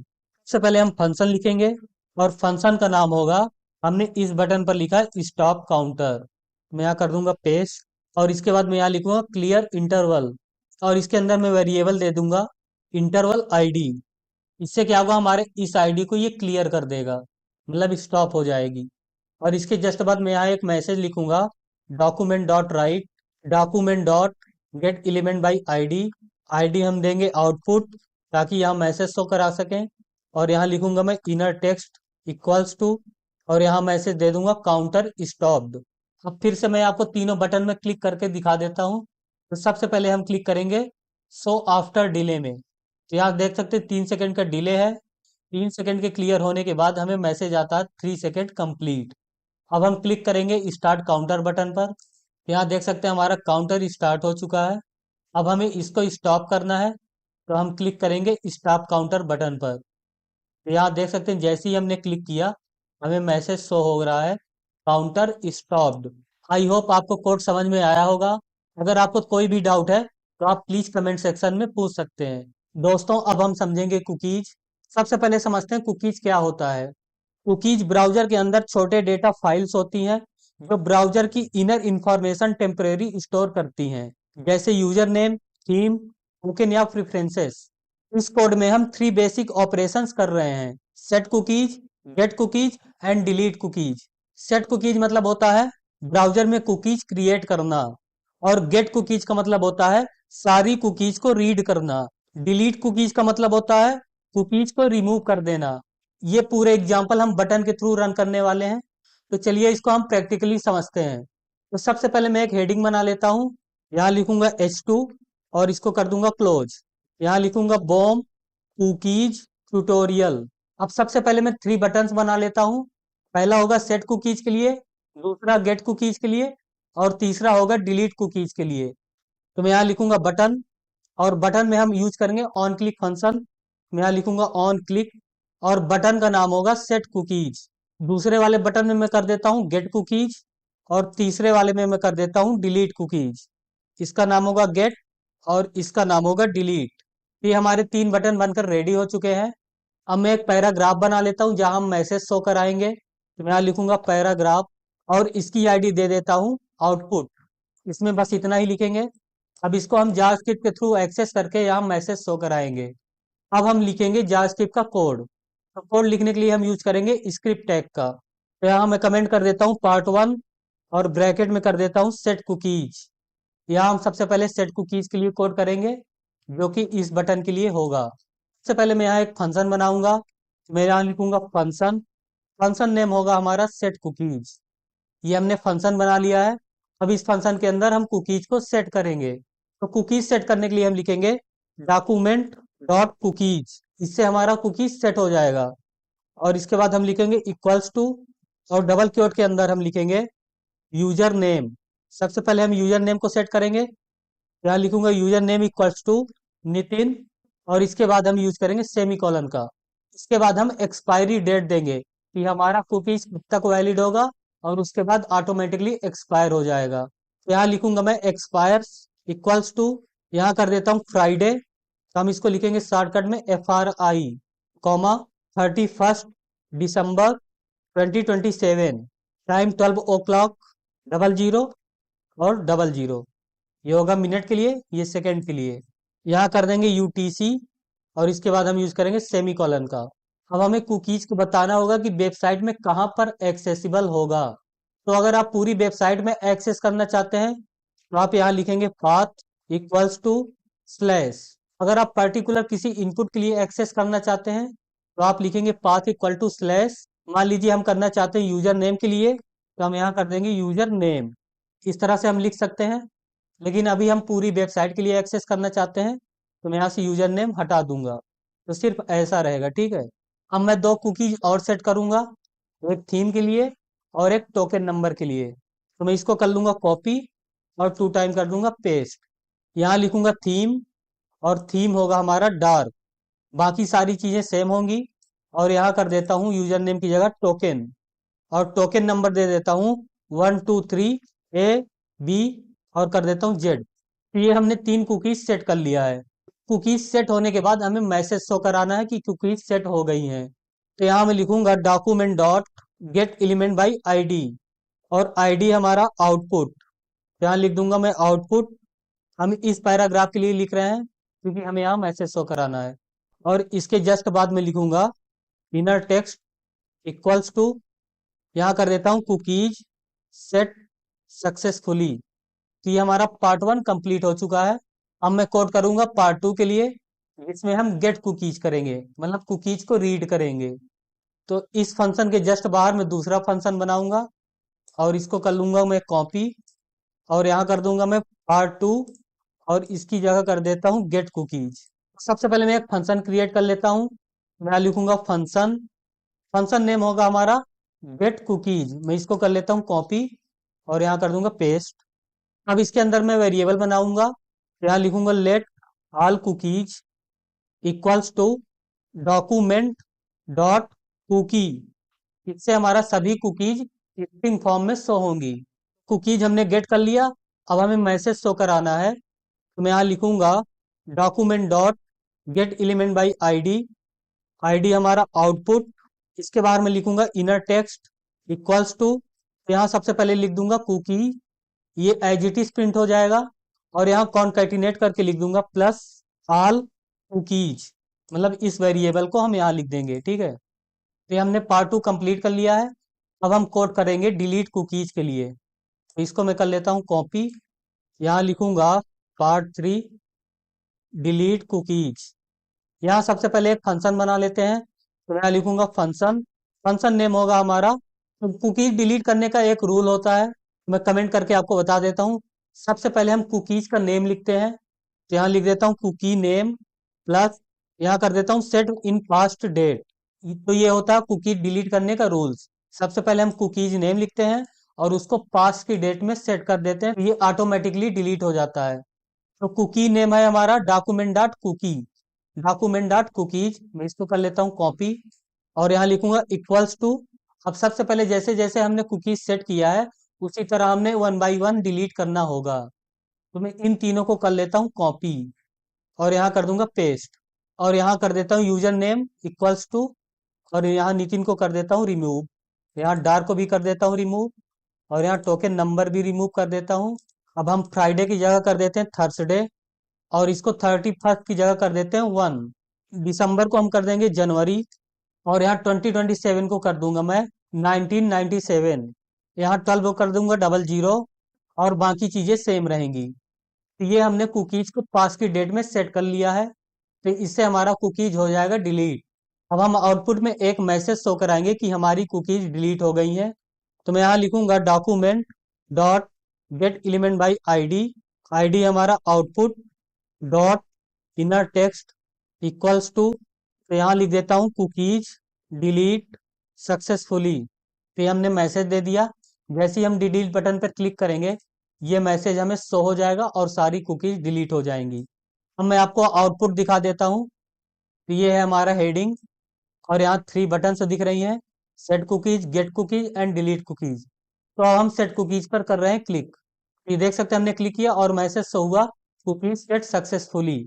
सबसे पहले हम फंक्शन लिखेंगे और फंक्शन का नाम होगा, हमने इस बटन पर लिखा स्टॉप काउंटर। मैं यहाँ कर दूंगा पेस्ट और इसके बाद मैं यहाँ लिखूंगा क्लियर इंटरवल। और इसके अंदर मैं वेरिएबल दे दूंगा इंटरवल आईडी। इससे क्या होगा, हमारे इस आईडी को ये क्लियर कर देगा, मतलब स्टॉप हो जाएगी। और इसके जस्ट बाद मैं यहाँ एक मैसेज लिखूंगा document dot right document dot get element by ID. ID हम देंगे आउटपुट ताकि यहाँ मैसेज शो करा सकें। और यहाँ लिखूंगा मैं इनर टेक्स्ट इक्वल्स टू। और यहाँ मैसेज दे दूंगा काउंटर स्टॉप्ड। अब फिर से मैं आपको तीनों बटन में क्लिक करके दिखा देता हूँ। तो सबसे पहले हम क्लिक करेंगे शो आफ्टर डिले में। तो यहाँ देख सकते हैं 3 सेकंड का डिले है। 3 सेकंड के क्लियर होने के बाद हमें मैसेज आता है 3 सेकंड कंप्लीट। अब हम क्लिक करेंगे स्टार्ट काउंटर बटन पर। यहाँ देख सकते हैं हमारा काउंटर स्टार्ट हो चुका है। अब हमें इसको स्टॉप करना है, तो हम क्लिक करेंगे स्टॉप काउंटर बटन पर। तो यहाँ देख सकते हैं जैसे ही हमने क्लिक किया हमें मैसेज शो हो रहा है काउंटर स्टॉप्ड। आई होप आपको कोड समझ में आया होगा। अगर आपको कोई भी डाउट है तो आप प्लीज कमेंट सेक्शन में पूछ सकते हैं। दोस्तों अब हम समझेंगे कुकीज। सबसे पहले समझते हैं कुकीज क्या होता है। कुकीज ब्राउजर के अंदर छोटे डेटा फाइल्स होती हैं जो ब्राउजर की इनर इंफॉर्मेशन टेम्परेरी स्टोर करती हैं, जैसे यूजर नेम, थीम, टोकन या प्रेफरेंसेस। इस कोड में हम 3 बेसिक ऑपरेशंस कर रहे हैं, set cookies, get cookies and delete cookies. Set cookies मतलब होता है ब्राउजर में कुकीज क्रिएट करना। और गेट कुकीज का मतलब होता है सारी कुकीज को रीड करना। डिलीट कुकीज का मतलब होता है कुकीज को रिमूव कर देना। ये पूरे एग्जाम्पल हम बटन के थ्रू रन करने वाले हैं। तो चलिए इसको हम प्रैक्टिकली समझते हैं। तो सबसे पहले मैं एक हेडिंग बना लेता हूँ। यहाँ लिखूंगा H2 और इसको कर दूंगा क्लोज। यहाँ लिखूंगा बॉम कुकीज ट्यूटोरियल। अब सबसे पहले मैं 3 बटन्स बना लेता हूँ। पहला होगा सेट कुकीज के लिए, दूसरा गेट कुकीज के लिए और तीसरा होगा डिलीट कुकीज के लिए। तो मैं यहाँ लिखूंगा बटन और बटन में हम यूज करेंगे ऑन क्लिक फंक्शन। मैं यहाँ लिखूंगा ऑन क्लिक और बटन का नाम होगा सेट कुकीज। दूसरे वाले बटन में मैं कर देता हूँ गेट कुकीज और तीसरे वाले में मैं कर देता हूँ डिलीट कुकीज। इसका नाम होगा गेट और इसका नाम होगा डिलीट। ये हमारे 3 बटन बनकर रेडी हो चुके हैं। अब मैं एक पैराग्राफ बना लेता हूँ जहां हम मैसेज शो कराएंगे। तो मैं यहाँ लिखूंगा पैराग्राफ और इसकी आईडी दे देता हूँ आउटपुट। इसमें बस इतना ही लिखेंगे। अब इसको हम जावास्क्रिप्ट के थ्रू एक्सेस करके यहाँ मैसेज शो कराएंगे। अब हम लिखेंगे जावास्क्रिप्ट का कोड। तो कोड लिखने के लिए हम यूज करेंगे स्क्रिप्ट टैग का। तो यहाँ मैं कमेंट कर देता हूँ part1 और ब्रैकेट में कर देता हूँ सेट कुकीज। यहाँ हम सबसे पहले सेट कुकीज के लिए कोड करेंगे जो कि इस बटन के लिए होगा। सबसे पहले मैं यहाँ एक फंक्शन बनाऊंगा। मैं यहाँ लिखूंगा फंक्शन। फंक्शन नेम होगा हमारा सेट कुकीज। ये हमने फंक्शन बना लिया है। अब इस फंक्शन के अंदर हम कुकीज को सेट करेंगे। तो कुकीज सेट करने के लिए हम लिखेंगे डॉक्यूमेंट डॉट कुकीज, इससे हमारा कुकीज सेट हो जाएगा। और इसके बाद हम लिखेंगे इक्वल्स टू, और डबल क्योट के अंदर हम लिखेंगे यूजर नेम। सबसे पहले हम यूजर नेम को सेट करेंगे। यहाँ लिखूंगा user name equals to Nitin, और इसके बाद हम यूज करेंगे सेमी कॉलन का। इसके बाद हम एक्सपायरी डेट देंगे कि हमारा कुकीज कब तक वैलिड होगा, और उसके बाद ऑटोमेटिकली एक्सपायर हो जाएगा। तो यहाँ लिखूंगा मैं एक्सपायर्स इक्वल्स टू, यहाँ कर देता हूँ फ्राइडे, तो हम इसको लिखेंगे शॉर्टकट में FRI, कॉमा 31 दिसंबर 2027, टाइम 12 o'clock, 00 और 00। ये होगा मिनट के लिए, ये सेकंड के लिए। यहाँ कर देंगे UTC, और इसके बाद हम यूज करेंगे सेमी कॉलन का। अब हमें कुकीज को बताना होगा कि वेबसाइट में कहाँ पर एक्सेसिबल होगा। तो अगर आप पूरी वेबसाइट में एक्सेस करना चाहते हैं तो आप यहाँ लिखेंगे पाथ इक्वल्स टू स्लैश। अगर आप पर्टिकुलर किसी इनपुट के लिए एक्सेस करना चाहते हैं तो आप लिखेंगे पाथ इक्वल टू स्लैश। मान लीजिए हम करना चाहते हैं यूजर नेम के लिए, तो हम यहाँ कर देंगे यूजर नेम। इस तरह से हम लिख सकते हैं। लेकिन अभी हम पूरी वेबसाइट के लिए एक्सेस करना चाहते हैं, तो मैं यहाँ से यूजर नेम हटा दूंगा। तो सिर्फ ऐसा रहेगा, ठीक है। अब मैं दो कुकीज और सेट करूंगा, एक थीम के लिए और एक टोकन नंबर के लिए। तो मैं इसको कर लूंगा कॉपी, और 2 टाइम कर दूंगा पेस्ट। यहाँ लिखूंगा थीम, और थीम होगा हमारा डार्क। बाकी सारी चीजें सेम होंगी। और यहाँ कर देता हूँ यूजर नेम की जगह टोकन, और टोकन नंबर दे देता हूँ 1 2 3 A B, और कर देता हूँ Z। तो ये हमने 3 कुकीज सेट कर लिया है। कुकीज सेट होने के बाद हमें मैसेज शो कराना है कि कुकीज सेट हो गई हैं। तो यहाँ मैं लिखूंगा document dot get element by ID, और ID हमारा आउटपुट। यहाँ लिख दूंगा मैं आउटपुट। हम इस पैराग्राफ के लिए लिख रहे हैं क्योंकि हमें यहाँ मैसेज शो कराना है। और इसके जस्ट बाद में लिखूंगा इनर टेक्स्ट इक्वल्स टू, यहाँ कर देता हूँ कुकीज सेट सक्सेसफुली। तो ये हमारा पार्ट 1 कंप्लीट हो चुका है। अब मैं कोड करूंगा पार्ट 2 के लिए, जिसमें हम गेट कुकीज करेंगे, मतलब कुकीज को रीड करेंगे। तो इस फंक्शन के जस्ट बाहर मैं दूसरा फंक्शन बनाऊंगा, और इसको कर लूंगा मैं कॉपी, और यहाँ कर दूंगा मैं पार्ट 2, और इसकी जगह कर देता हूँ गेट कुकीज। सबसे पहले मैं एक फंक्शन क्रिएट कर लेता हूँ। मैं लिखूंगा फंक्शन, फंक्शन नेम होगा हमारा गेट कुकीज। मैं इसको कर लेता हूँ कॉपी, और यहाँ कर दूंगा पेस्ट। अब इसके अंदर मैं वेरिएबल बनाऊंगा। यहाँ लिखूंगा let all cookies equals to document dot cookie. इससे हमारा सभी कुकीज स्ट्रिंग फॉर्म में शो होंगी। कुकीज हमने गेट कर लिया। अब हमें मैसेज शो कराना है, तो मैं यहाँ लिखूंगा document dot get element by ID। ID हमारा आउटपुट। इसके बाहर में लिखूंगा इनर टेक्स्ट इक्वल्स टू, यहाँ सबसे पहले लिख दूंगा कुकी, ये एज इट इज प्रिंट हो जाएगा। और यहाँ कॉन्कैटिनेट करके लिख दूंगा प्लस ऑल कुकीज, मतलब इस वेरिएबल को हम यहाँ लिख देंगे, ठीक है। तो ये हमने पार्ट 2 कंप्लीट कर लिया है। अब हम कोड करेंगे डिलीट कुकीज के लिए। तो इसको मैं कर लेता हूँ कॉपी, यहाँ लिखूंगा पार्ट 3 डिलीट कुकीज। यहाँ सबसे पहले एक फंक्शन बना लेते हैं। तो मैं लिखूंगा फंक्शन, फंक्शन नेम होगा हमारा। तो कुकीज डिलीट करने का एक रूल होता है, मैं कमेंट करके आपको बता देता हूँ। सबसे पहले हम कुकीज का नेम लिखते हैं। तो यहाँ लिख देता हूँ कुकी नेम, प्लस यहाँ कर देता हूँ सेट इन पास्ट डेट। तो ये होता है कुकी डिलीट करने का रूल्स। सबसे पहले हम कुकीज नेम लिखते हैं, और उसको पास्ट की डेट में सेट कर देते हैं, तो ये ऑटोमेटिकली डिलीट हो जाता है। तो कुकी नेम है हमारा document dot cookie, document dot cookies. मैं इसको कर लेता हूँ कॉपी, और यहाँ लिखूंगा इक्वल्स टू। अब सबसे पहले जैसे जैसे हमने कुकीज सेट किया है, उसी तरह हमने 1 बाई 1 डिलीट करना होगा। तो मैं इन तीनों को कर लेता हूँ कॉपी, और यहाँ कर दूंगा पेस्ट, और यहाँ कर देता हूँ यूजर नेम इक्वल्स टू, और यहाँ नितिन को कर देता हूँ रिमूव। यहाँ डार्क को भी कर देता हूँ रिमूव, और यहाँ टोकन नंबर भी रिमूव कर देता हूँ। अब हम फ्राइडे की जगह कर देते हैं थर्सडे, और इसको 31 की जगह कर देते हैं 1। दिसंबर को हम कर देंगे जनवरी, और यहाँ 2027 को कर दूंगा मैं 1997। यहाँ 12 को कर दूंगा 00, और बाकी चीजें सेम रहेंगी। तो ये हमने कुकीज को पास की डेट में सेट कर लिया है। तो इससे हमारा कुकीज हो जाएगा डिलीट। अब हम आउटपुट में एक मैसेज शो कराएंगे कि हमारी कुकीज डिलीट हो गई हैं। तो मैं यहाँ लिखूंगा document dot get element by ID। ID हमारा output, dot inner text equals to, तो यहाँ लिख देता हूँ कुकीज डिलीट सक्सेसफुली। तो ये हमने मैसेज दे दिया। जैसे ही हम डिलीट बटन पर क्लिक करेंगे, ये मैसेज हमें शो हो जाएगा और सारी कुकीज डिलीट हो जाएंगी। अब मैं आपको आउटपुट दिखा देता हूँ। तो ये है हमारा हेडिंग, और यहाँ 3 बटन दिख रही हैं, set cookies, get cookies and delete cookies. तो अब हम सेट कुकीज पर कर रहे हैं क्लिक। ये देख सकते हैं हमने क्लिक किया और मैसेज शो हुआ, कुकीज सेट सक्सेसफुली।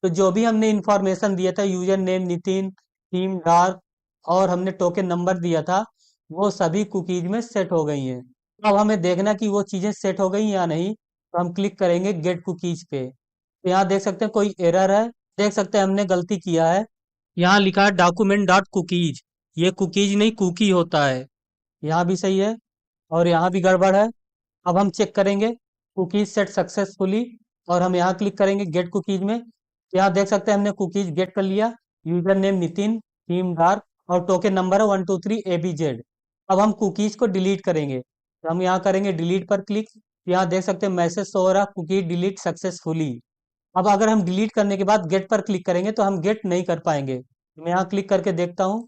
तो जो भी हमने इंफॉर्मेशन दिया था, user name Nitin, theme dark, और हमने टोकन नंबर दिया था, वो सभी कुकीज में सेट हो गई हैं। तो अब हमें देखना कि वो चीजें सेट हो गई या नहीं, तो हम क्लिक करेंगे गेट कुकीज पे। तो यहाँ देख सकते हैं कोई एरर है, देख सकते हैं हमने गलती किया है। यहाँ लिखा है डॉक्यूमेंट डॉट कुकीज, ये कुकीज नहीं कुकी होता है। यहाँ भी सही है और यहाँ भी गड़बड़ है। अब हम चेक करेंगे कुकीज सेट सक्सेसफुली, और हम यहाँ क्लिक करेंगे गेट कुकीज में। यहाँ देख सकते हैं हमने कुकीज गेट कर लिया, user name Nitin, theme dark, और टोकन नंबर है 123 ABZ। अब हम कुकीज को डिलीट करेंगे, तो हम यहाँ करेंगे डिलीट पर क्लिक। यहाँ देख सकते हैं मैसेज शो हो रहा कुकीज डिलीट सक्सेसफुली। अब अगर हम डिलीट करने के बाद गेट पर क्लिक करेंगे तो हम गेट नहीं कर पाएंगे। मैं यहाँ क्लिक करके देखता हूँ,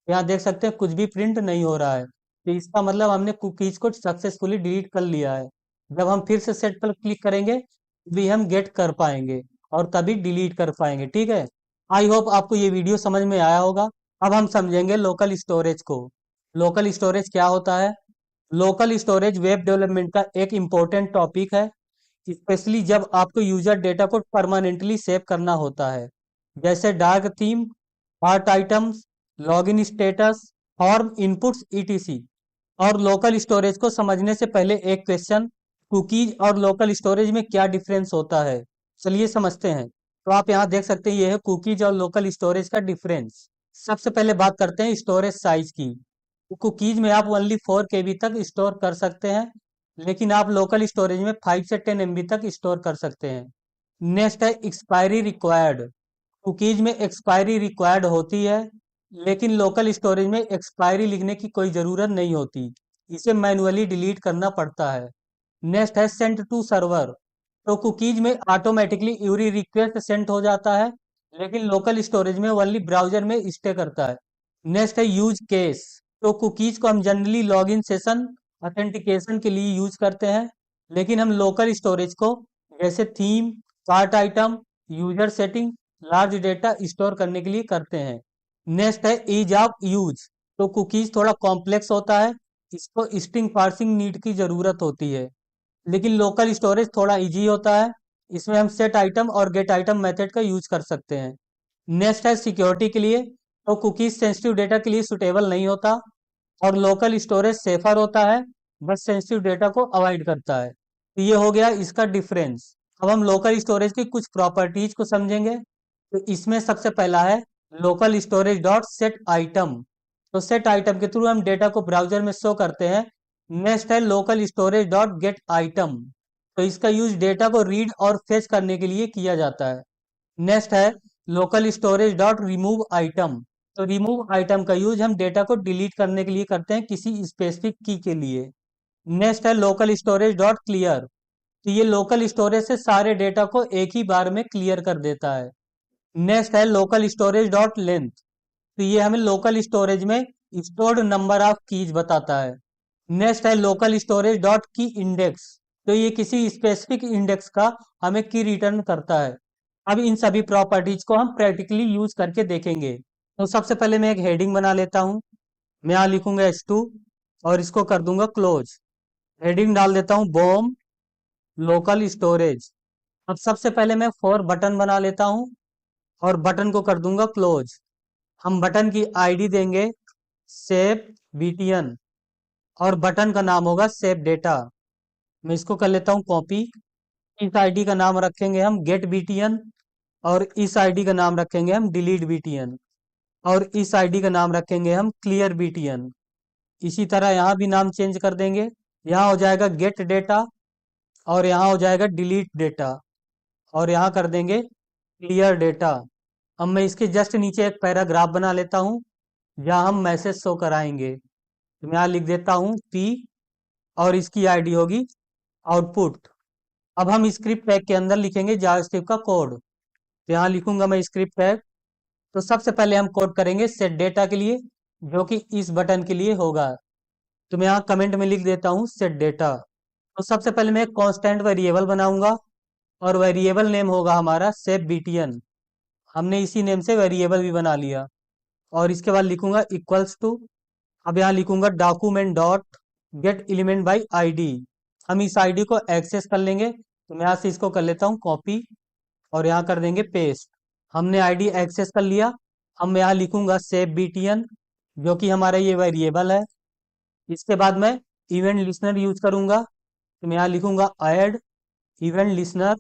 यहाँ देख सकते हैं कुछ भी प्रिंट नहीं हो रहा है। तो इसका मतलब हमने कुकीज को सक्सेसफुली डिलीट कर लिया है। जब हम फिर से सेट पर क्लिक करेंगे भी हम गेट कर पाएंगे और तभी डिलीट कर पाएंगे। ठीक है, आई होप आपको ये वीडियो समझ में आया होगा। अब हम समझेंगे लोकल स्टोरेज को। लोकल स्टोरेज क्या होता है? लोकल स्टोरेज वेब डेवलपमेंट का एक इम्पोर्टेंट टॉपिक है, स्पेशली जब आपको यूजर डेटा को परमानेंटली सेव करना होता है, जैसे dark theme, heart items, login status, form inputs etc. और लोकल स्टोरेज को समझने से पहले एक क्वेश्चन, कुकीज और लोकल स्टोरेज में क्या डिफरेंस होता है, चलिए समझते हैं। तो आप यहाँ देख सकते हैं, ये है कुकीज और लोकल स्टोरेज का डिफरेंस। सबसे पहले बात करते हैं स्टोरेज साइज की। कुकीज में आप ओनली 4 KB तक स्टोर कर सकते हैं, लेकिन आप लोकल स्टोरेज में 5 से 10 MB तक स्टोर कर सकते हैं। नेक्स्ट है एक्सपायरी रिक्वायर्ड। कुकीज में एक्सपायरी रिक्वायर्ड होती है, लेकिन लोकल स्टोरेज में एक्सपायरी लिखने की कोई ज़रूरत नहीं होती, इसे मैनुअली डिलीट करना पड़ता है। नेक्स्ट है सेंड टू सर्वर। तो कुकीज में ऑटोमेटिकली यूरी रिक्वेस्ट सेंड हो जाता है, लेकिन लोकल स्टोरेज में ओनली ब्राउजर में स्टे करता है। नेक्स्ट है यूज केस। तो कुकीज को हम जनरली लॉगिन सेशन ऑथेंटिकेशन के लिए यूज करते हैं, लेकिन हम लोकल स्टोरेज को जैसे theme, cart item, user setting, large data store करने के लिए करते हैं। नेक्स्ट है ईज ऑफ यूज। तो कुकीज थोड़ा कॉम्प्लेक्स होता है, इसको स्ट्रिंग पार्सिंग नीड की जरूरत होती है, लेकिन लोकल स्टोरेज थोड़ा इजी होता है, इसमें हम सेट आइटम और गेट आइटम मेथड का यूज कर सकते हैं। नेक्स्ट है सिक्योरिटी के लिए। तो कुकीज सेंसिटिव डेटा के लिए सुटेबल नहीं होता, और लोकल स्टोरेज सेफर होता है, बस सेंसिटिव डेटा को अवॉइड करता है। तो ये हो गया इसका डिफरेंस। अब हम लोकल स्टोरेज की कुछ प्रॉपर्टीज को समझेंगे। तो इसमें सबसे पहला है local storage dot set item. तो सेट आइटम के थ्रू हम डेटा को ब्राउजर में शो करते हैं। नेक्स्ट है local storage dot get item. तो इसका यूज डेटा को रीड और फेच करने के लिए किया जाता है। नेक्स्ट है local storage dot remove item. तो रिमूव आइटम का यूज हम डेटा को डिलीट करने के लिए करते हैं, किसी स्पेसिफिक की के लिए। नेक्स्ट है लोकल स्टोरेज डॉट क्लियर। तो ये लोकल स्टोरेज से सारे डेटा को एक ही बार में क्लियर कर देता है। नेक्स्ट है लोकल स्टोरेज डॉट लेंथ। तो ये हमें लोकल स्टोरेज में स्टोर्ड नंबर ऑफ कीज बताता है। नेक्स्ट है लोकल स्टोरेज डॉट की इंडेक्स। तो ये किसी स्पेसिफिक इंडेक्स का हमें की रिटर्न करता है। अब इन सभी प्रॉपर्टीज को हम प्रैक्टिकली यूज करके देखेंगे। तो सबसे पहले मैं एक हेडिंग बना लेता हूँ। मैं यहाँ लिखूंगा H2 और इसको कर दूंगा क्लोज। हेडिंग डाल देता हूँ बॉम लोकल स्टोरेज। अब सबसे पहले मैं 4 बटन बना लेता हूँ और बटन को कर दूंगा क्लोज। हम बटन की आईडी देंगे सेव बीटीएन, और बटन का नाम होगा सेव डेटा। मैं इसको कर लेता हूँ कॉपी। इस आईडी का नाम रखेंगे हम गेट बीटीएन, और इस आईडी का नाम रखेंगे हम डिलीट बीटीएन, और इस आईडी का नाम रखेंगे हम क्लियर बीटीएन। इसी तरह यहाँ भी नाम चेंज कर देंगे। यहाँ हो जाएगा गेट डेटा, और यहाँ हो जाएगा डिलीट डेटा, और यहाँ कर देंगे क्लियर डेटा। अब मैं इसके जस्ट नीचे एक पैराग्राफ बना लेता हूँ, जहाँ हम मैसेज शो कराएंगे। तो मैं यहाँ लिख देता हूँ पी, और इसकी आईडी होगी आउटपुट। अब हम स्क्रिप्ट टैग के अंदर लिखेंगे जावास्क्रिप्ट का कोड। तो यहाँ लिखूंगा मैं स्क्रिप्ट टैग तो सबसे पहले हम कोड करेंगे सेट डेटा के लिए, जो कि इस बटन के लिए होगा। तो मैं यहाँ कमेंट में लिख देता हूँ सेट डेटा। तो सबसे पहले मैं एक कांस्टेंट वेरिएबल बनाऊंगा और वेरिएबल नेम होगा हमारा सेव बीटीएन। हमने इसी नेम से वेरिएबल भी बना लिया। और इसके बाद लिखूंगा इक्वल्स टू, अब यहाँ लिखूंगा document dot get element by ID. हम इस आईडी को एक्सेस कर लेंगे, तो मैं यहाँ से इसको कर लेता हूँ कॉपी और यहाँ कर देंगे पेस्ट। हमने आईडी एक्सेस कर लिया। हम यहाँ लिखूंगा सेव बीटीएन, जो कि हमारा ये वेरिएबल है। इसके बाद मैं इवेंट लिसनर यूज करूंगा, तो मैं यहाँ लिखूंगा ऐड इवेंट लिसनर।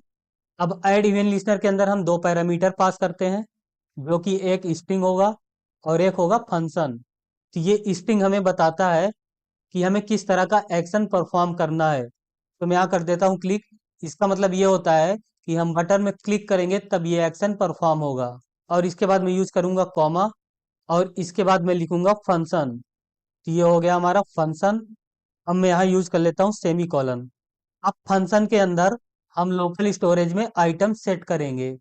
अब ऐड इवेंट लिसनर के अंदर हम दो पैरामीटर पास करते हैं, जो कि एक स्ट्रिंग होगा और एक होगा फंक्शन। तो ये स्ट्रिंग हमें बताता है कि हमें किस तरह का एक्शन परफॉर्म करना है। तो मैं यहाँ कर देता हूँ क्लिक। इसका मतलब ये होता है कि हम बटन में क्लिक करेंगे तब ये एक्शन परफॉर्म होगा। और इसके बाद मैं यूज करूंगा कॉमा और इसके बाद मैं लिखूंगा फंक्शन। तो ये हो गया हमारा फंक्शन। अब मैं यहाँ यूज कर लेता हूँ सेमी कॉलन। अब फंक्शन के अंदर हम लोकल स्टोरेज में आइटम सेट करेंगे।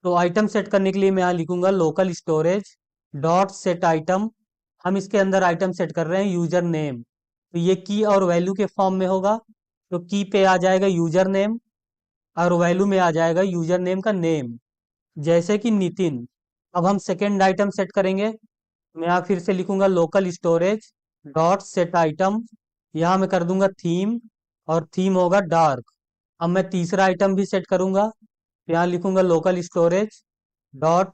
तो आइटम सेट करने के लिए मैं यहाँ लिखूंगा local storage dot set item. हम इसके अंदर आइटम सेट कर रहे हैं यूजर नेम। तो ये की और वैल्यू के फॉर्म में होगा। तो की पे आ जाएगा यूजर नेम और वैल्यू में आ जाएगा यूजर नेम का नेम, जैसे कि नितिन। अब हम सेकेंड आइटम सेट करेंगे। मैं यहाँ फिर से लिखूंगा local storage dot set item. यहाँ मैं कर दूंगा थीम और थीम होगा डार्क। अब मैं तीसरा आइटम भी सेट करूंगा। यहाँ लिखूंगा local storage dot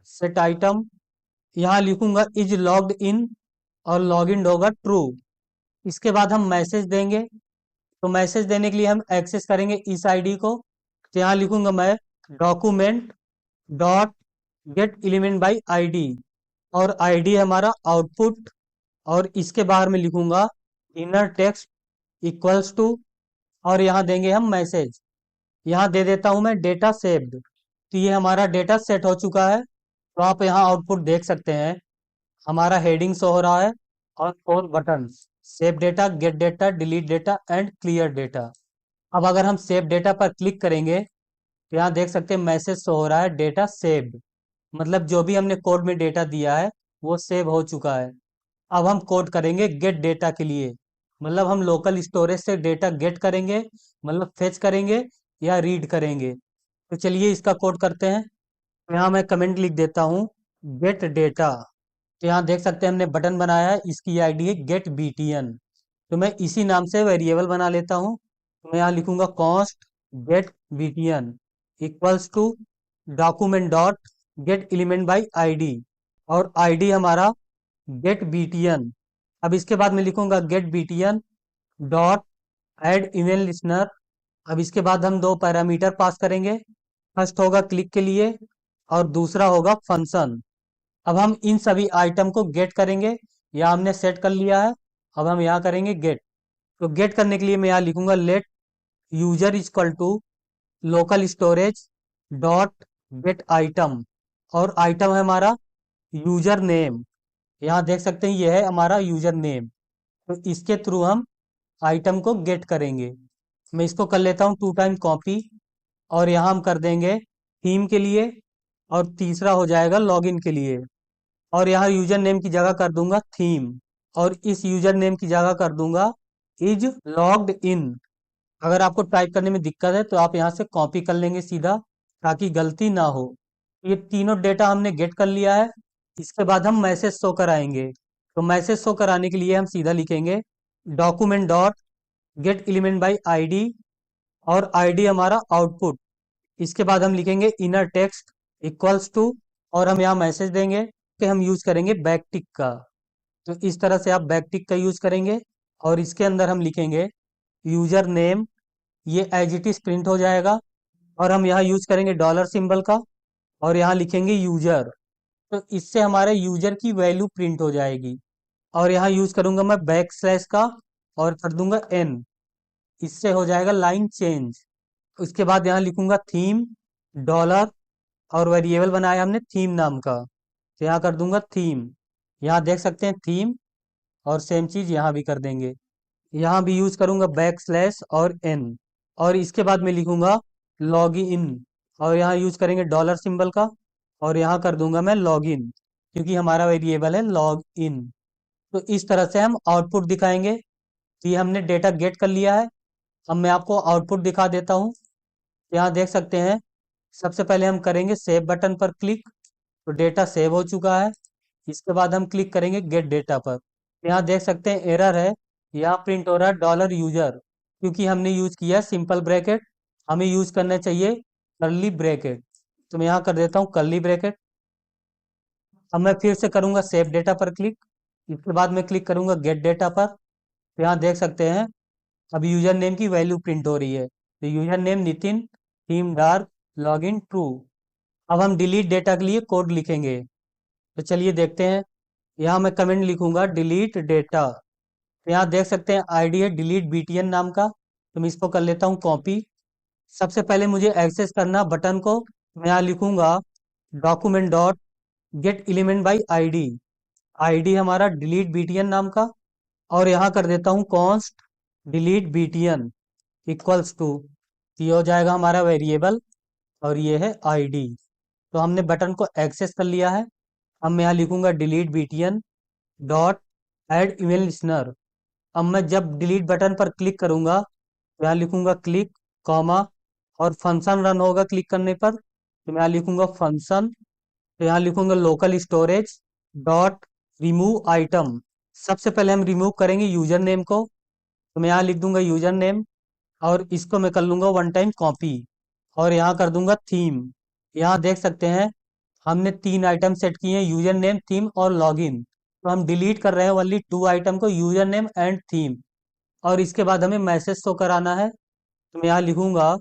set item. यहाँ लिखूंगा इज लॉग्ड इन और लॉग इन होगा ट्रू। इसके बाद हम मैसेज देंगे। तो मैसेज देने के लिए हम एक्सेस करेंगे इस आईडी को। तो यहाँ लिखूंगा मैं document dot get element by ID और आईडी हमारा आउटपुट। और इसके बाहर में लिखूंगा इनर टेक्स्ट इक्वल्स टू और यहाँ देंगे हम मैसेज। यहाँ दे देता हूं मैं डेटा सेव्ड। तो ये हमारा डेटा सेट हो चुका है। तो आप यहाँ आउटपुट देख सकते हैं, हमारा हेडिंग शो हो रहा है और 4 button save data, gate data, delete data and clear data. अब अगर हम सेव डेटा पर क्लिक करेंगे तो यहाँ देख सकते हैं मैसेज शो हो रहा है डेटा सेव्ड। मतलब जो भी हमने कोड में डेटा दिया है वो सेव हो चुका है। अब हम कोड करेंगे गेट डेटा के लिए, मतलब हम लोकल स्टोरेज से डेटा गेट करेंगे, मतलब फेच करेंगे या रीड करेंगे। तो चलिए इसका कोड करते हैं। तो यहाँ मैं कमेंट लिख देता हूँ गेट डेटा। तो यहाँ देख सकते हैं हमने बटन बनाया है, इसकी आईडी है गेट बीटीएन। तो मैं इसी नाम से वेरिएबल बना लेता हूँ। तो मैं यहाँ लिखूंगा const get BTN equals to document dot get element by ID और आईडी हमारा गेट बीटीएन। अब इसके बाद मैं लिखूंगा get BTN dot add event listener. अब इसके बाद हम दो पैरामीटर पास करेंगे। फर्स्ट होगा क्लिक के लिए और दूसरा होगा फंक्शन। अब हम इन सभी आइटम को गेट करेंगे, या हमने सेट कर लिया है। अब हम यहाँ करेंगे गेट। तो गेट करने के लिए मैं यहाँ लिखूंगा let user equal to local storage dot get item और आइटम है हमारा यूजर नेम। यहाँ देख सकते हैं ये है हमारा यूजर नेम। तो इसके थ्रू हम आइटम को गेट करेंगे। मैं इसको कर लेता हूँ 2 टाइम कॉपी और यहाँ हम कर देंगे थीम के लिए और तीसरा हो जाएगा लॉगिन के लिए। और यहाँ यूजर नेम की जगह कर दूंगा थीम और इस यूजर नेम की जगह कर दूंगा इज लॉग्ड इन। अगर आपको टाइप करने में दिक्कत है तो आप यहाँ से कॉपी कर लेंगे सीधा, ताकि गलती ना हो। ये तीनों डेटा हमने गेट कर लिया है। इसके बाद हम मैसेज शो कराएंगे। तो मैसेज शो कराने के लिए हम सीधा लिखेंगे document dot get element by ID और आईडी हमारा आउटपुट। इसके बाद हम लिखेंगे इनर टेक्स्ट इक्वल्स टू और हम यहाँ मैसेज देंगे कि हम यूज करेंगे बैकटिक का। तो इस तरह से आप बैकटिक का यूज करेंगे और इसके अंदर हम लिखेंगे यूजर नेम, ये एज इट इज प्रिंट हो जाएगा। और हम यहाँ यूज करेंगे डॉलर सिंबल का और यहाँ लिखेंगे यूजर। तो इससे हमारे यूजर की वैल्यू प्रिंट हो जाएगी। और यहाँ यूज करूंगा मैं बैक स्लैश का और कर दूंगा एन, इससे हो जाएगा लाइन चेंज। उसके बाद यहाँ लिखूंगा थीम डॉलर और वेरिएबल बनाया हमने थीम नाम का, तो यहाँ कर दूंगा थीम। यहाँ देख सकते हैं थीम और सेम चीज यहाँ भी कर देंगे। यहाँ भी यूज करूंगा बैक स्लैश और एन और इसके बाद मैं लिखूंगा लॉग इन और यहाँ यूज करेंगे डॉलर सिंबल का और यहाँ कर दूंगा मैं लॉगिन, क्योंकि हमारा वेरिएबल है लॉग इन। तो इस तरह से हम आउटपुट दिखाएंगे। तो ये हमने डेटा गेट कर लिया है। अब मैं आपको आउटपुट दिखा देता हूँ। यहाँ देख सकते हैं, सबसे पहले हम करेंगे सेव बटन पर क्लिक। तो डेटा सेव हो चुका है। इसके बाद हम क्लिक करेंगे गेट डेटा पर। यहाँ देख सकते हैं एरर है, यहाँ प्रिंट हो रहा है डॉलर यूजर, क्योंकि हमने यूज किया सिंपल ब्रैकेट। हमें यूज करना चाहिए कर्ली ब्रैकेट। तो मैं यहाँ कर देता हूँ कर्ली ब्रैकेट। अब मैं फिर से करूंगा सेव डेटा पर क्लिक। इसके बाद मैं क्लिक करूंगा गेट डेटा पर। तो यहाँ देख सकते हैं अब यूजर नेम की वैल्यू प्रिंट हो रही है। तो user name Nitin, theme dark, login true. अब हम डिलीट डेटा के लिए कोड लिखेंगे। तो चलिए देखते हैं। यहाँ मैं कमेंट लिखूंगा डिलीट डेटा। तो यहाँ देख सकते हैं आईडी है डिलीट बीटीएन नाम का। तो मैं इसको कर लेता हूँ कॉपी। सबसे पहले मुझे एक्सेस करना बटन को। मैं यहाँ लिखूंगा document dot get element by ID. ID हमारा डिलीट बीटीएन नाम का। और यहाँ कर देता हूँ const delete BTN equals to, ये हो जाएगा हमारा वेरिएबल और ये है आईडी। तो हमने बटन को एक्सेस कर लिया है। अब मैं यहाँ लिखूंगा delete BTN dot add email listener. अब मैं जब डिलीट बटन पर क्लिक करूंगा तो यहाँ लिखूंगा क्लिक, कॉमा, और फंक्शन रन होगा क्लिक करने पर। तो मैं यहाँ लिखूंगा फंक्शन। तो यहाँ लिखूंगा local storage dot remove item. सबसे पहले हम रिमूव करेंगे यूजर नेम को। तो मैं यहाँ लिख दूंगा यूजर नेम, और इसको मैं कर लूंगा वन टाइम कॉपी, और यहाँ कर दूंगा थीम। यहाँ देख सकते हैं हमने 3 आइटम सेट किए हैं, यूजर नेम, थीम और लॉगिन। तो हम डिलीट कर रहे हैं ओनली 2 आइटम को, यूजर नेम एंड थीम। और इसके बाद हमें मैसेज शो कराना है। तो मैं यहाँ लिखूंगा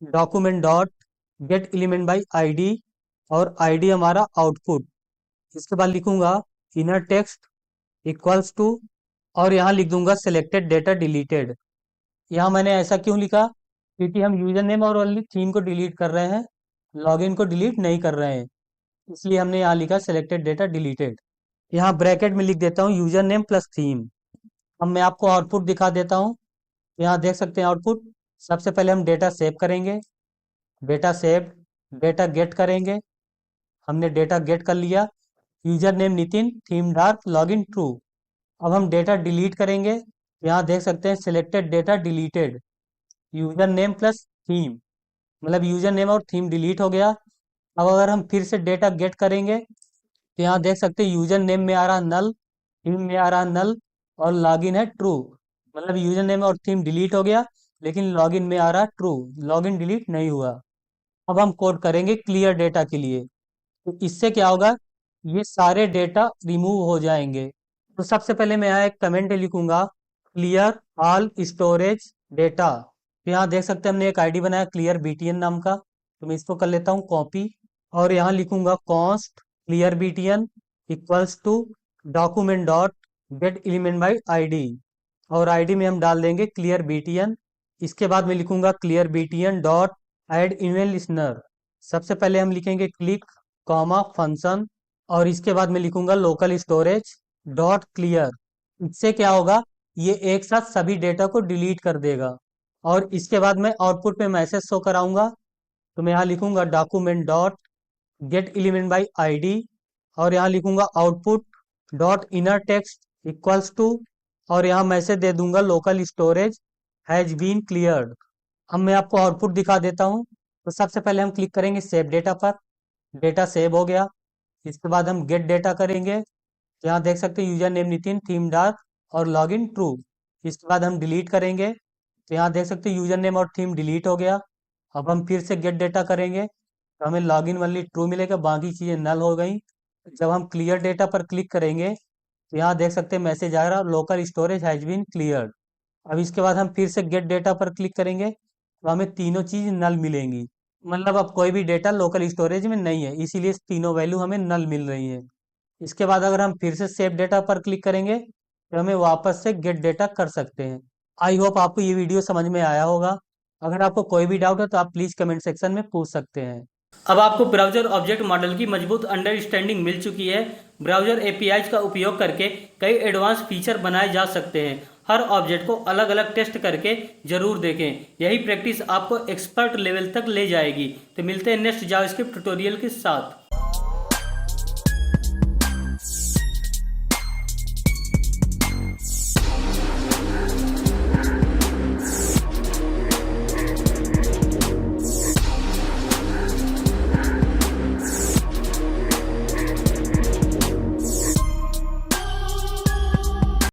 document dot get element by ID, और आईडी हमारा आउटपुट। इसके बाद लिखूंगा इनर टेक्स्ट इक्वल्स टू, और यहाँ लिख दूंगा सिलेक्टेड डेटा डिलीटेड। यहाँ मैंने ऐसा क्यों लिखा, क्योंकि हम यूजर नेम और ओनली थीम को डिलीट कर रहे हैं, लॉगिन को डिलीट नहीं कर रहे हैं। इसलिए हमने यहाँ लिखा सिलेक्टेड डेटा डिलीटेड। यहाँ ब्रैकेट में लिख देता हूँ यूजर नेम प्लस थीम। अब मैं आपको आउटपुट दिखा देता हूँ। यहाँ देख सकते हैं आउटपुट। सबसे पहले हम डेटा सेव करेंगे, डेटा सेव, डेटा गेट करेंगे। हमने डेटा गेट कर लिया, user name Nitin, theme dark, login true. अब हम डेटा डिलीट करेंगे। यहाँ देख सकते हैं selected data deleted, user name plus theme, मतलब यूजर नेम और थीम डिलीट हो गया। अब अगर हम फिर से डेटा गेट करेंगे तो यहाँ देख सकते हैं यूजर नेम में आ रहा नल, थीम में आ रहा नल, और लॉगिन है ट्रू। मतलब यूजर नेम और थीम डिलीट हो गया, लेकिन लॉगिन में आ रहा ट्रू, लॉगिन डिलीट नहीं हुआ। अब हम कोड करेंगे क्लियर डेटा के लिए। तो इससे क्या होगा, ये सारे डेटा रिमूव हो जाएंगे। तो सबसे पहले मैं यहाँ एक कमेंट लिखूंगा क्लियर ऑल स्टोरेज डेटा। तो यहाँ देख सकते हैं हमने एक आईडी बनाया क्लियर बीटीएन नाम का। तो मैं इसको कर लेता हूँ कॉपी, और यहाँ लिखूंगा const clear BTN equals to document dot get element by ID, और आईडी में हम डाल देंगे क्लियर बीटीएन। इसके बाद मैं लिखूंगा clear BTN dot add email listener. सबसे पहले हम लिखेंगे क्लिक, कॉमा, फंक्शन, और इसके बाद मैं लिखूंगा लोकल स्टोरेज डॉट क्लियर। इससे क्या होगा, ये एक साथ सभी डेटा को डिलीट कर देगा। और इसके बाद मैं आउटपुट में मैसेज शो कराऊंगा। तो मैं यहाँ लिखूंगा document dot get element by ID, और यहाँ लिखूंगा output dot inner text equals to, और यहाँ मैसेज दे दूंगा local storage has been cleared. अब मैं आपको आउटपुट दिखा देता हूँ। तो सबसे पहले हम क्लिक करेंगे सेव डेटा पर। डेटा सेव हो गया। इसके बाद हम गेट डेटा करेंगे। यहाँ देख सकते हैं user name Nitin, theme dark, और लॉगिन ट्रू। इसके बाद हम डिलीट करेंगे। तो यहाँ देख सकते हैं यूजर नेम और थीम डिलीट हो गया। अब हम फिर से गेट डेटा करेंगे तो हमें लॉगिन वाली ट्रू मिलेगा, बाकी चीज़ें नल हो गई। जब हम क्लियर डेटा पर क्लिक करेंगे तो यहाँ देख सकते हैं मैसेज आ रहा local storage has been cleared. अब इसके बाद हम फिर से गेट डेटा पर क्लिक करेंगे तो हमें तीनों चीज नल मिलेंगी। मतलब अब कोई भी डेटा लोकल स्टोरेज में नहीं है, इसीलिए तीनों वैल्यू हमें नल मिल रही है। इसके बाद अगर हम फिर से सेव डेटा पर क्लिक करेंगे तो हमें वापस से गेट डेटा कर सकते हैं। आई होप आपको ये वीडियो समझ में आया होगा। अगर आपको कोई भी डाउट है तो आप प्लीज़ कमेंट सेक्शन में पूछ सकते हैं। अब आपको ब्राउजर ऑब्जेक्ट मॉडल की मजबूत अंडरस्टैंडिंग मिल चुकी है। ब्राउजर एपीआईज का उपयोग करके कई एडवांस फीचर बनाए जा सकते हैं। हर ऑब्जेक्ट को अलग अलग टेस्ट करके जरूर देखें, यही प्रैक्टिस आपको एक्सपर्ट लेवल तक ले जाएगी। तो मिलते हैं नेक्स्ट जावास्क्रिप्ट ट्यूटोरियल के साथ।